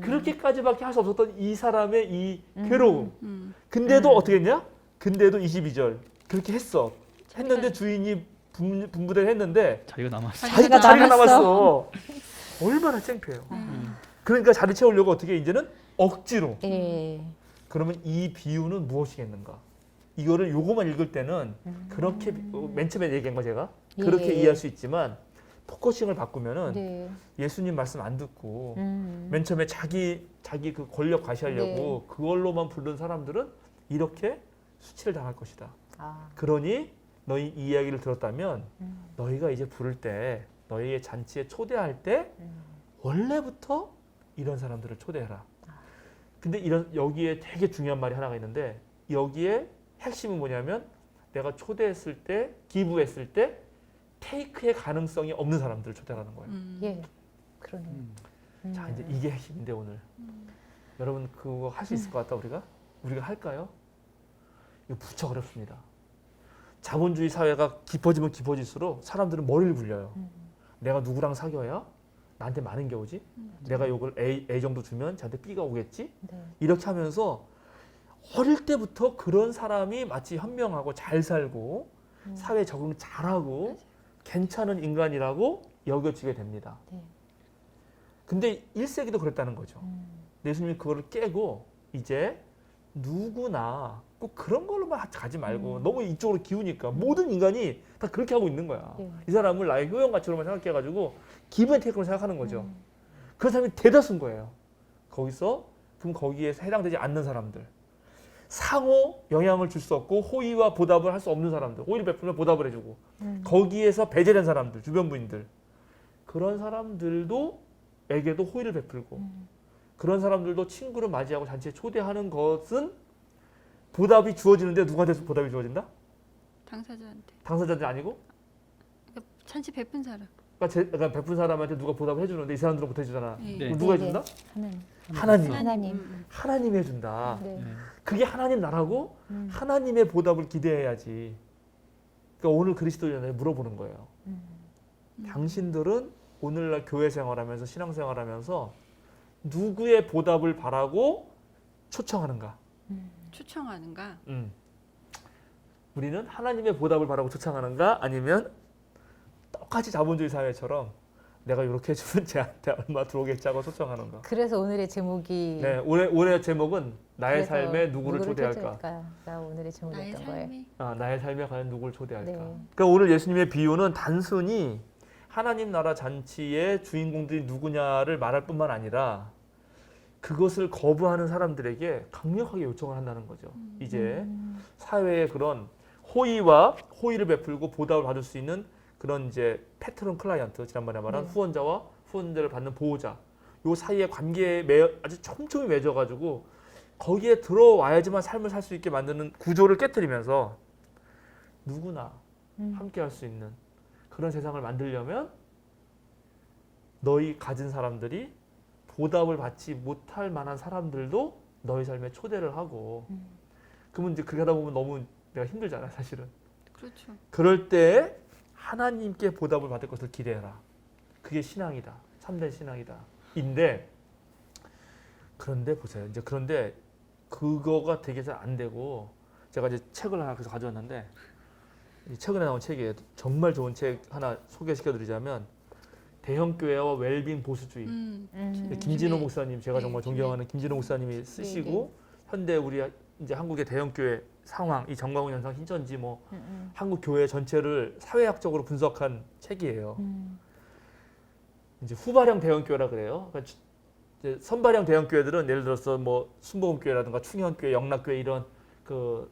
그렇게까지밖에 할 수 없었던 이 사람의 이 괴로움. 근데도 어떻게 했냐? 근데도 22절 그렇게 했어. 했는데 주인이 분부대를 했는데 자기가 남았어. 자기가 자리가 남았어. 얼마나 창피해요. 음. 그러니까 자리 채우려고 어떻게 이제는 억지로. 예. 그러면 이 비유는 무엇이겠는가? 이거를 요거만 읽을 때는 그렇게 맨 처음에 얘기한 거 제가 그렇게 예. 이해할 수 있지만 포커싱을 바꾸면은 네. 예수님 말씀 안 듣고 음. 맨 처음에 자기 그 권력 과시하려고 네. 그걸로만 부른 사람들은 이렇게 수치를 당할 것이다. 아, 그러니 너희 이 이야기를 들었다면 너희가 이제 부를 때 너희의 잔치에 초대할 때 원래부터 이런 사람들을 초대해라. 근데 여기에 되게 중요한 말이 하나가 있는데 여기에 핵심은 뭐냐면 내가 초대했을 때 기부했을 때 테이크의 가능성이 없는 사람들을 초대하는 거예요. 예. 그러네요. 자 이제 이게 핵심인데 오늘 여러분 그거 할 수 있을 것 같다 우리가 할까요? 이거 무척 어렵습니다. 자본주의 사회가 깊어지면 깊어질수록 사람들은 머리를 굴려요. 내가 누구랑 사귀어야 나한테 많은 게 오지? 내가 요걸 A 정도 주면 저한테 B가 오겠지? 네. 이렇게 하면서 어릴 때부터 그런 사람이 마치 현명하고 잘 살고 사회에 적응 잘하고 괜찮은 인간이라고 여겨지게 됩니다. 네. 근데 1세기도 그랬다는 거죠. 예수님이 그거를 깨고 이제 누구나 꼭 그런 걸로만 가지 말고 너무 이쪽으로 기우니까 모든 인간이 다 그렇게 하고 있는 거야. 예. 이 사람을 나의 효용가치로만 생각해가지고 기브 앤 테이크로 생각하는 거죠. 그런 사람이 대다수인 거예요. 그럼 거기에서 해당되지 않는 사람들. 상호 영향을 줄 수 없고 호의와 보답을 할 수 없는 사람들. 호의를 베풀면 보답을 해주고 거기에서 배제된 사람들, 주변 부인들. 그런 사람들도 에게도 호의를 베풀고 그런 사람들도 친구를 맞이하고 잔치에 초대하는 것은 보답이 주어지는데 누구한테 보답이 주어진다? 당사자한테. 당사자들 아니고? 그러니까 잔치 베푼 사람. 그러니까 베푼 사람한테 누가 보답을 해주는데 이 사람들은 못 해주잖아. 네. 그럼 누가 네, 해준다? 하나님. 하나님. 하나님. 하나님이 해준다. 네. 네. 그게 하나님 나라고 하나님의 보답을 기대해야지. 그러니까 오늘 그리스도인한테 물어보는 거예요. 당신들은 오늘날 교회 생활하면서 신앙생활하면서 누구의 보답을 바라고 초청하는가? 초청하는가? 우리는 하나님의 보답을 바라고 초청하는가? 아니면 똑같이 자본주의 사회처럼 내가 이렇게 해주면 쟤한테 얼마 들어오겠지 하고 초청하는가? 그래서 오늘의 제목이 네, 올해 제목은 나의 그래서 삶에 누구를 초대할까? 가 오늘의 나의 제목이었던 거예요. 삶에 나의 삶에 과연 누구를 초대할까? 네. 그러니까 오늘 예수님의 비유는 단순히 하나님 나라 잔치의 주인공들이 누구냐를 말할 뿐만 아니라 그것을 거부하는 사람들에게 강력하게 요청을 한다는 거죠. 이제 사회의 그런 호의를 베풀고 보답을 받을 수 있는 그런 이제 패트런 클라이언트, 지난번에 말한 후원자와 후원자를 받는 보호자, 요 사이의 관계에 아주 촘촘히 맺어가지고 거기에 들어와야지만 삶을 살 수 있게 만드는 구조를 깨뜨리면서 누구나 함께 할 수 있는 그런 세상을 만들려면 너희 가진 사람들이 보답을 받지 못할 만한 사람들도 너희 삶에 초대를 하고 그러면 이제 그렇게 하다 보면 너무 내가 힘들잖아 사실은. 그렇죠. 그럴 때 하나님께 보답을 받을 것을 기대해라. 그게 신앙이다. 참된 신앙이다. 인데 그런데 보세요. 이제 그런데 그거가 되게 잘 안 되고 제가 이제 책을 하나 그래서 가져왔는데 이 최근에 나온 책이에요. 정말 좋은 책 하나 소개시켜드리자면 대형 교회와 웰빙 보수주의. 김진호 목사님 제가 네, 정말 존경하는 김진호 목사님이 쓰시고 현대 우리 이제 한국의 대형 교회 상황, 이 정광훈 현상, 신천지 뭐 한국 교회 전체를 사회학적으로 분석한 책이에요. 이제 후발형 대형 교회라 그래요. 그러니까 이제 선발형 대형 교회들은 예를 들어서 뭐 순복음교회라든가 충현교회, 영락교회 이런 그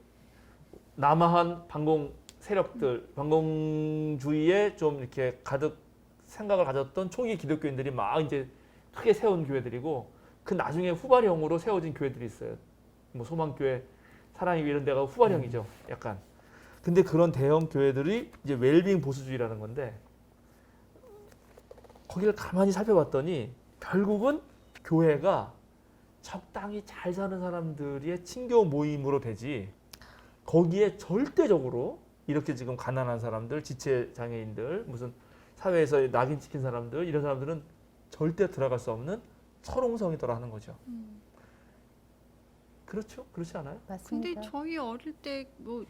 남아한 반공 세력들, 반공주의에 좀 이렇게 가득 생각을 가졌던 초기 기독교인들이 막 이제 크게 세운 교회들이고 그 나중에 후발형으로 세워진 교회들이 있어요. 뭐 소망교회, 사랑의 이런 데가 후발형이죠. 약간. 근데 그런 대형 교회들이 이제 웰빙 보수주의라는 건데 거기를 가만히 살펴봤더니 결국은 교회가 적당히 잘 사는 사람들의 친교 모임으로 되지 거기에 절대적으로 이렇게 지금 가난한 사람들, 지체 장애인들, 무슨 사회에서 낙인 찍힌 사람들 이런 사람들은 절대 들어갈 수 없는 철옹성이더라 하는 거죠. 그렇죠? 그렇지 않아요? 맞습니다. 근데 저희 어릴 때 뭐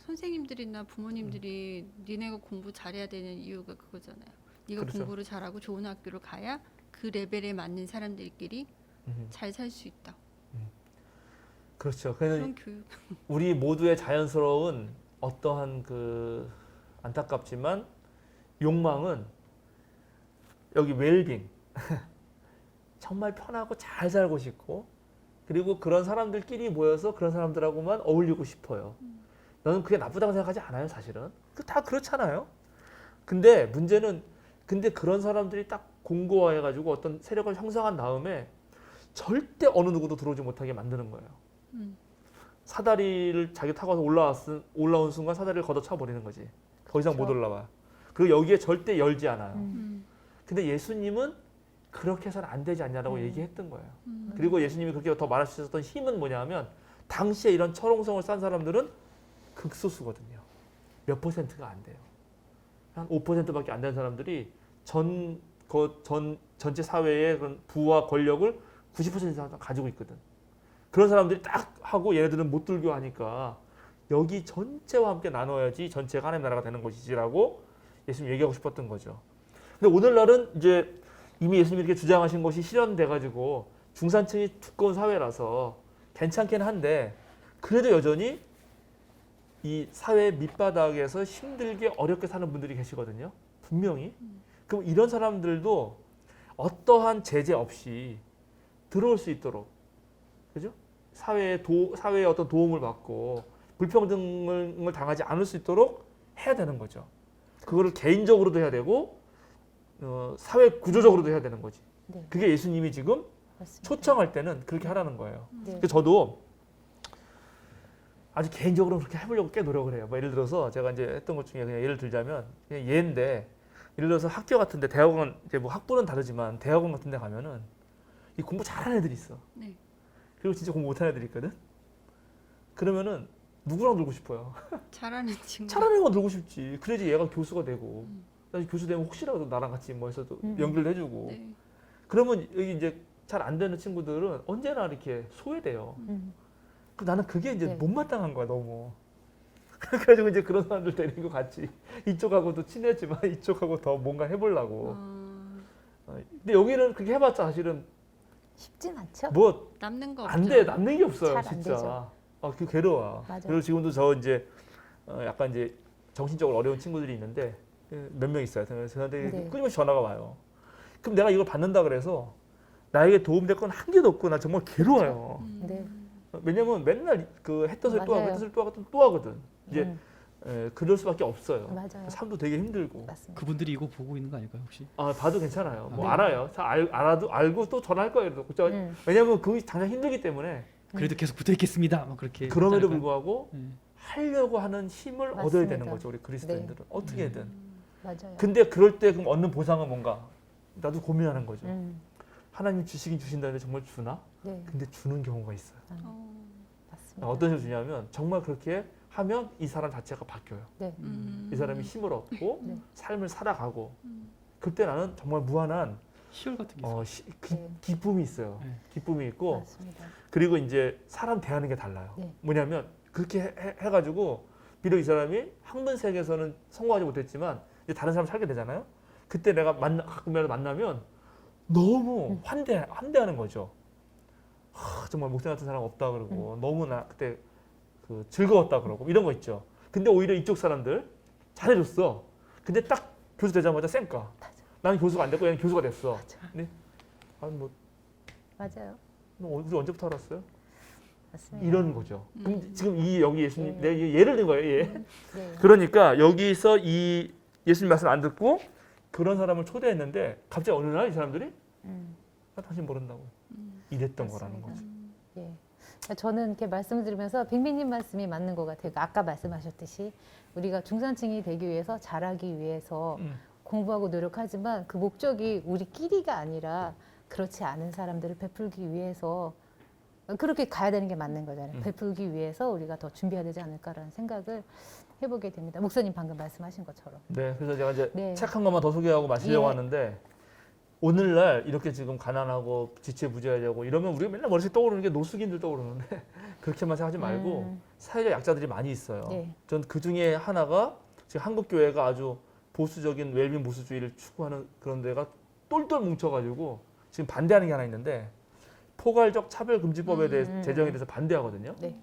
선생님들이나 부모님들이 니네가 공부 잘해야 되는 이유가 그거잖아요. 네가 그렇죠. 공부를 잘하고 좋은 학교를 가야 그 레벨에 맞는 사람들끼리 잘 살 수 있다. 그렇죠. 그래서 그런 교육. 우리 모두의 자연스러운 어떠한 그 안타깝지만 욕망은 여기 웰빙 정말 편하고 잘 살고 싶고 그리고 그런 사람들끼리 모여서 그런 사람들하고만 어울리고 싶어요. 나는 그게 나쁘다고 생각하지 않아요, 사실은. 다 그렇잖아요. 근데 문제는 근데 그런 사람들이 딱 공고화해가지고 어떤 세력을 형성한 다음에 절대 어느 누구도 들어오지 못하게 만드는 거예요. 사다리를 자기 타고 올라온 순간 사다리를 걷어차 버리는 거지. 더 이상 못 그렇죠. 올라와. 그리고 여기에 절대 열지 않아요. 근데 예수님은 그렇게 해서는 안 되지 않냐라고 얘기했던 거예요. 그리고 예수님이 그렇게 더 말하셨던 힘은 뭐냐면 당시에 이런 철옹성을 싼 사람들은 극소수거든요. 몇 퍼센트가 안 돼요. 한 5%밖에 안 되는 사람들이 전체 사회의 그런 부와 권력을 90% 이상 가지고 있거든. 그런 사람들이 딱 하고 얘네들은 못 들고 하니까 여기 전체와 함께 나눠야지 전체가 하나님 나라가 되는 것이지라고 예수님 얘기하고 싶었던 거죠. 근데 오늘날은 이제 이미 예수님이 이렇게 주장하신 것이 실현돼 가지고 중산층이 두꺼운 사회라서 괜찮긴 한데 그래도 여전히 이 사회 밑바닥에서 힘들게 어렵게 사는 분들이 계시거든요. 분명히. 그럼 이런 사람들도 어떠한 제재 없이 들어올 수 있도록, 그죠? 사회의 어떤 도움을 받고 불평등을 당하지 않을 수 있도록 해야 되는 거죠. 그거를 개인적으로도 해야 되고 사회 구조적으로도 해야 되는 거지. 네. 그게 예수님이 지금 맞습니다. 초청할 때는 그렇게 하라는 거예요. 네. 그래서 저도 아주 개인적으로 그렇게 해보려고 꽤 노력을 해요. 뭐 예를 들어서 제가 이제 했던 것 중에 그냥 예를 들자면 그냥 예인데 예를 들어서 학교 같은데 대학원 이제 뭐 학부는 다르지만 대학원 같은데 가면은 이 공부 잘하는 애들이 있어. 네. 그리고 진짜 공부 못하는 애들이 있거든. 그러면은 누구랑 놀고 싶어요? 잘하는 친구. 잘하는 애가 놀고 싶지. 그래야지 얘가 교수가 되고 나중에 교수 되면 혹시라도 나랑 같이 뭐 해서 또 연결도 해주고. 네. 그러면 여기 이제 잘 안 되는 친구들은 언제나 이렇게 소외돼요. 그럼 나는 그게 이제 네. 못마땅한 거야 너무. 그래가지고 이제 그런 사람들 데리고 같이 이쪽하고도 친했지만 이쪽하고 더 뭔가 해보려고. 근데 여기는 그렇게 해봤자 사실은 쉽진 않죠. 뭐 남는 거 없죠. 안 돼, 남는 게 없어요, 잘안 진짜. 되죠. 그 괴로워. 맞아요. 그리고 지금도 저 이제 약간 이제 정신적으로 어려운 친구들이 있는데 몇 명 있어요. 그래서 저한테 네. 끊임없이 전화가 와요. 그럼 내가 이걸 받는다 그래서 나에게 도움될 건 한 개도 없고 나 정말 괴로워요. 네. 왜냐면 맨날 그 했던 소리 또 하고 맞아요. 했던 소리 또 하고 또 하거든. 이제 그럴 수밖에 없어요. 맞아요. 삶도 되게 힘들고. 맞습니다. 그분들이 이거 보고 있는 거 아닐까요 혹시? 봐도 괜찮아요. 뭐 네. 알아요. 알아도 알고 또 전화할 거예요. 왜냐면 그게 당장 힘들기 때문에. 그래도 계속 붙어 있겠습니다. 막 그렇게. 그럼에도 하지 않을까요? 불구하고 네. 하려고 하는 힘을 얻어야 맞습니다. 되는 거죠. 우리 그리스도인들은 네. 어떻게든. 맞아요. 근데 그럴 때 그럼 얻는 보상은 뭔가? 나도 고민하는 거죠. 하나님 주시긴 주신다는데 정말 주나? 네. 근데 주는 경우가 있어요. 맞습니다. 어떤 식으로 주냐면 정말 그렇게 하면 이 사람 자체가 바뀌어요. 네. 이 사람이 힘을 얻고 네. 삶을 살아가고 그때 나는 정말 무한한 희열 같은 게 있어요. 네. 기쁨이 있어요. 네. 기쁨이 있고 맞습니다. 그리고 이제 사람 대하는 게 달라요. 네. 뭐냐면 그렇게 해가지고 비록 이 사람이 학문 세계에서는 성공하지 못했지만 이제 다른 사람 살게 되잖아요. 그때 내가 가끔이라도 만나면 너무 환대하는 거죠. 정말 목사 같은 사람 없다 그러고 너무나 그때 그 즐거웠다 그러고 이런 거 있죠. 근데 오히려 이쪽 사람들 잘해줬어. 근데 딱 교수 되자마자 쌩까. 나는 교수가 안 됐고 얘는 교수가 됐어. 근데 아니 뭐 맞아요. 우리 언제부터 알았어요? 맞습니다. 이런 거죠. 그럼 지금 이 여기 예수님 네. 내가 예를 든 거예요. 얘. 네. 그러니까 여기서 이 예수님 말씀 안 듣고 그런 사람을 초대했는데 갑자기 어느 날 이 사람들이 당신 모른다고 이랬던 거라는 맞습니다. 거죠. 예. 저는 이렇게 말씀을 들으면서 빅민님 말씀이 맞는 것 같아요. 그러니까 아까 말씀하셨듯이 우리가 중산층이 되기 위해서 자라기 위해서 공부하고 노력하지만 그 목적이 우리끼리가 아니라 그렇지 않은 사람들을 베풀기 위해서 그렇게 가야 되는 게 맞는 거잖아요. 베풀기 위해서 우리가 더 준비해야 되지 않을까라는 생각을 해보게 됩니다. 목사님 방금 말씀하신 것처럼. 네, 그래서 제가 이제 네. 책 한 권만 더 소개하고 마치려고 예. 하는데 오늘날 이렇게 지금 가난하고 지체부재하고 이러면 우리가 맨날 머릿속에 떠오르는 게 노숙인들 떠오르는데 그렇게만 생각하지 말고 사회적 약자들이 많이 있어요. 네. 전 그 중에 하나가 지금 한국 교회가 아주 보수적인 웰빙 보수주의를 추구하는 그런 데가 똘똘 뭉쳐가지고 지금 반대하는 게 하나 있는데 포괄적 차별금지법에 대해 제정에 대해서 반대하거든요. 네.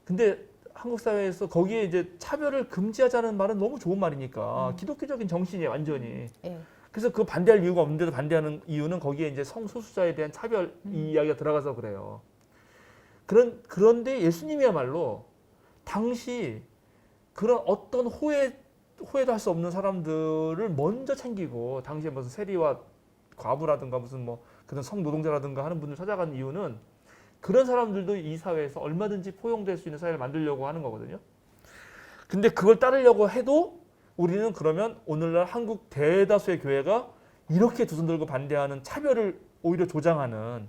근데 한국 사회에서 거기에 이제 차별을 금지하자는 말은 너무 좋은 말이니까 기독교적인 정신이 완전히 예. 그래서 그 반대할 이유가 없는데도 반대하는 이유는 거기에 이제 성소수자에 대한 차별 이야기가 들어가서 그래요. 그런데 예수님이야말로 당시 그런 어떤 호혜도 할 수 없는 사람들을 먼저 챙기고 당시에 무슨 세리와 과부라든가 무슨 뭐 그런 성노동자라든가 하는 분들 찾아간 이유는 그런 사람들도 이 사회에서 얼마든지 포용될 수 있는 사회를 만들려고 하는 거거든요. 근데 그걸 따르려고 해도 우리는 그러면 오늘날 한국 대다수의 교회가 이렇게 두 손 들고 반대하는 차별을 오히려 조장하는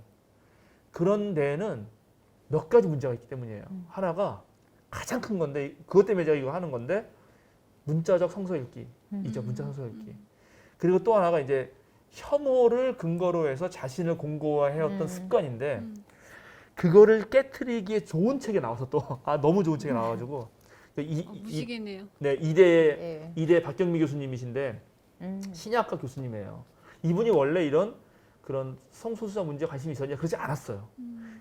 그런 데에는 몇 가지 문제가 있기 때문이에요. 하나가 가장 큰 건데 그것 때문에 제가 이거 하는 건데 문자적 성서 읽기이죠. 문자 성서 읽기. 그리고 또 하나가 이제 혐오를 근거로 해서 자신을 공고화해왔던 습관인데 그거를 깨트리기에 좋은 책이 나와서 또 너무 좋은 책이 나와가지고 무시개네요. 네 예. 이대 박경미 교수님이신데 신약과 교수님이에요. 이분이 원래 이런 그런 성소수자 문제에 관심이 있었냐 그러지 않았어요.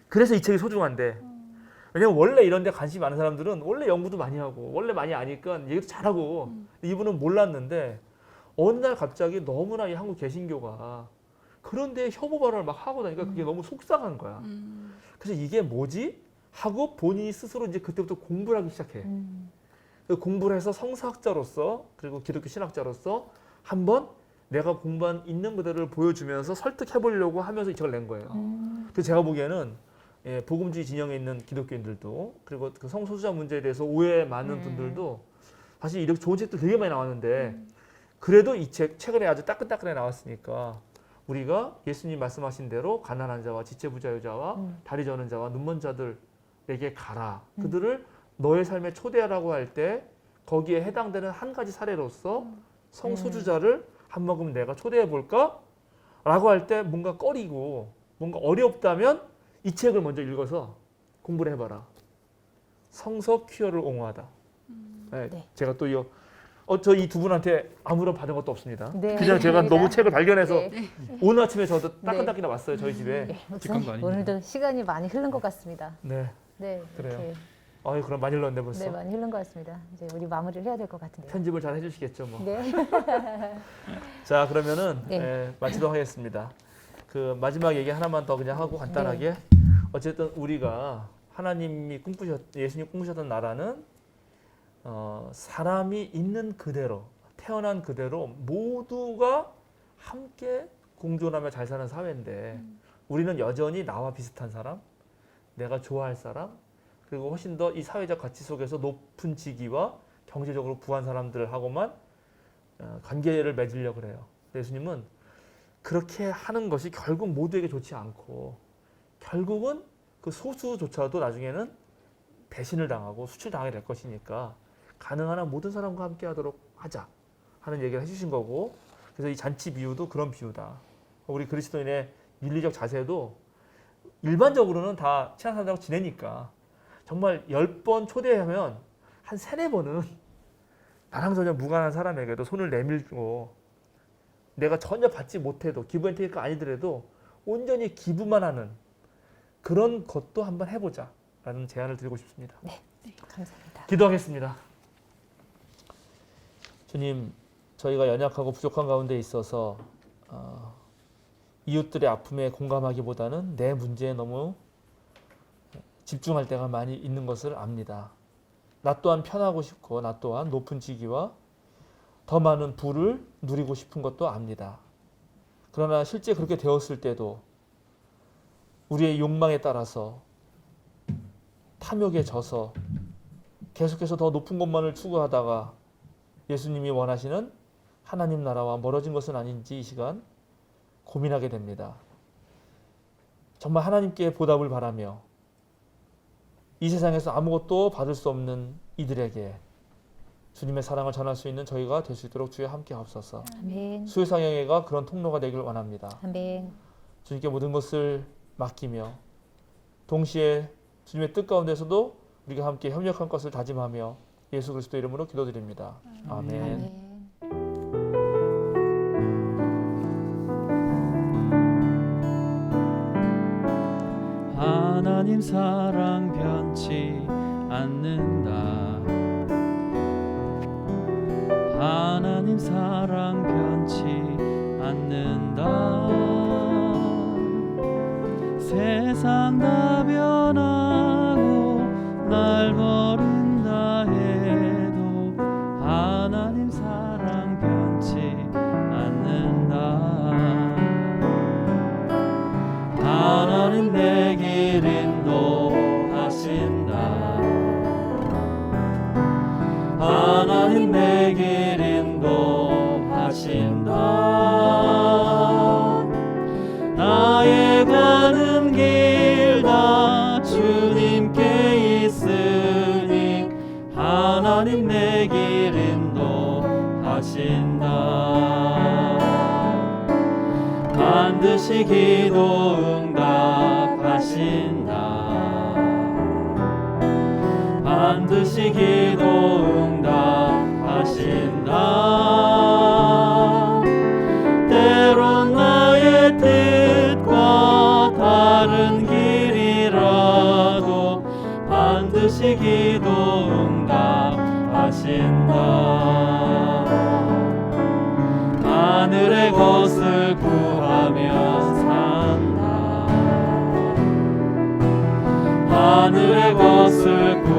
그래서 이 책이 소중한데 왜냐면 원래 이런 데 관심이 많은 사람들은 원래 연구도 많이 하고 원래 많이 아니까 얘기도 잘하고 이분은 몰랐는데 어느 날 갑자기 너무나 이 한국 개신교가 그런 데 혐오 발언을 막 하고 나니까 그게 너무 속상한 거야. 그래서 이게 뭐지? 하고 본인이 스스로 이제 그때부터 공부를 하기 시작해. 그 공부를 해서 성서학자로서 그리고 기독교 신학자로서 한번 내가 공부한 있는 그대로를 보여주면서 설득해 보려고 하면서 이 책을 낸 거예요. 그래서 제가 보기에는 복음주의 진영에 있는 기독교인들도 그리고 그 성소수자 문제에 대해서 오해 많은 분들도 사실 이렇게 좋은 책도 되게 많이 나왔는데 그래도 이 책 최근에 아주 따끈따끈하게 나왔으니까 우리가 예수님 말씀하신 대로 가난한 자와 지체부자유자와 다리 저는 자와 눈먼 자들에게 가라. 그들을 너의 삶에 초대하라고 할 때 거기에 해당되는 한 가지 사례로서 성소수자를 한 모금 내가 초대해 볼까? 라고 할 때 뭔가 꺼리고 뭔가 어렵다면 이 책을 먼저 읽어서 공부를 해봐라. 성서 퀴어를 옹호하다. 네, 네. 제가 또 저 이 두 분한테 아무런 받은 것도 없습니다. 네. 그냥 제가 너무 책을 발견해서 네. 오늘 아침에 저도 따끈따끈히 왔어요. 저희 집에. 네. 직한 거 아닙니다. 오늘도 시간이 많이 흐른 것 같습니다. 네. 네. 그래요. 이렇게 아유 그럼 많이 흘렀네 벌써. 네, 많이 흐른 것 같습니다. 이제 우리 마무리를 해야 될 것 같은데요. 편집을 잘 해주시겠죠 뭐. 네. 자 그러면은 네. 마치도록 하겠습니다. 그 마지막 얘기 하나만 더 그냥 하고 간단하게 네. 어쨌든 우리가 하나님이 예수님 꿈꾸셨던 나라는 사람이 있는 그대로 태어난 그대로 모두가 함께 공존하며 잘 사는 사회인데 우리는 여전히 나와 비슷한 사람, 내가 좋아할 사람, 그리고 훨씬 더 이 사회적 가치 속에서 높은 직위와 경제적으로 부한 사람들하고만 관계를 맺으려고 그래요. 예수님은 그렇게 하는 것이 결국 모두에게 좋지 않고 결국은 그 소수조차도 나중에는 배신을 당하고 수출당하게 될 것이니까 가능한 한 모든 사람과 함께 하도록 하자 하는 얘기를 해주신 거고 그래서 이 잔치 비유도 그런 비유다. 우리 그리스도인의 윤리적 자세도 일반적으로는 다 친한 사람하고 지내니까 정말 10번 초대하면 한 3-4번은 나랑 전혀 무관한 사람에게도 손을 내밀고 내가 전혀 받지 못해도 기부 혜택이 아니더라도 온전히 기부만 하는 그런 것도 한번 해보자 라는 제안을 드리고 싶습니다. 감사합니다. 기도하겠습니다. 주님, 저희가 연약하고 부족한 가운데 있어서 이웃들의 아픔에 공감하기보다는 내 문제에 너무 집중할 때가 많이 있는 것을 압니다. 나 또한 편하고 싶고 나 또한 높은 직위와 더 많은 부를 누리고 싶은 것도 압니다. 그러나 실제 그렇게 되었을 때도 우리의 욕망에 따라서 탐욕에 져서 계속해서 더 높은 것만을 추구하다가 예수님이 원하시는 하나님 나라와 멀어진 것은 아닌지 이 시간 고민하게 됩니다. 정말 하나님께 보답을 바라며 이 세상에서 아무것도 받을 수 없는 이들에게 주님의 사랑을 전할 수 있는 저희가 될 수 있도록 주여 함께 하옵소서. 아멘. 수요상영회가 그런 통로가 되길 원합니다. 아멘. 주님께 모든 것을 맡기며 동시에 주님의 뜻 가운데서도 우리가 함께 협력한 것을 다짐하며 예수 그리스도 이름으로 기도드립니다. 아멘. 아멘. 하나님 사랑 변치 않는다. 하나님 사랑 변치 않는다. 세상 다 변하고 날 버린다 해도 하나님 사랑 변치 않는다. 하나님 내 길 인도하신다. 하나님 내 길 인도하신다. 나의 가는 길 다 주님께 있으니 하나님 내 길 인도하신다. 반드시 기도 응답하신다. 반드시 기도 응답하신다. 때론 나의 뜻과 다른 길이라도 반드시 기도 응답하신다. 하늘의 것을 구하며 산다. 하늘의 것을 구하며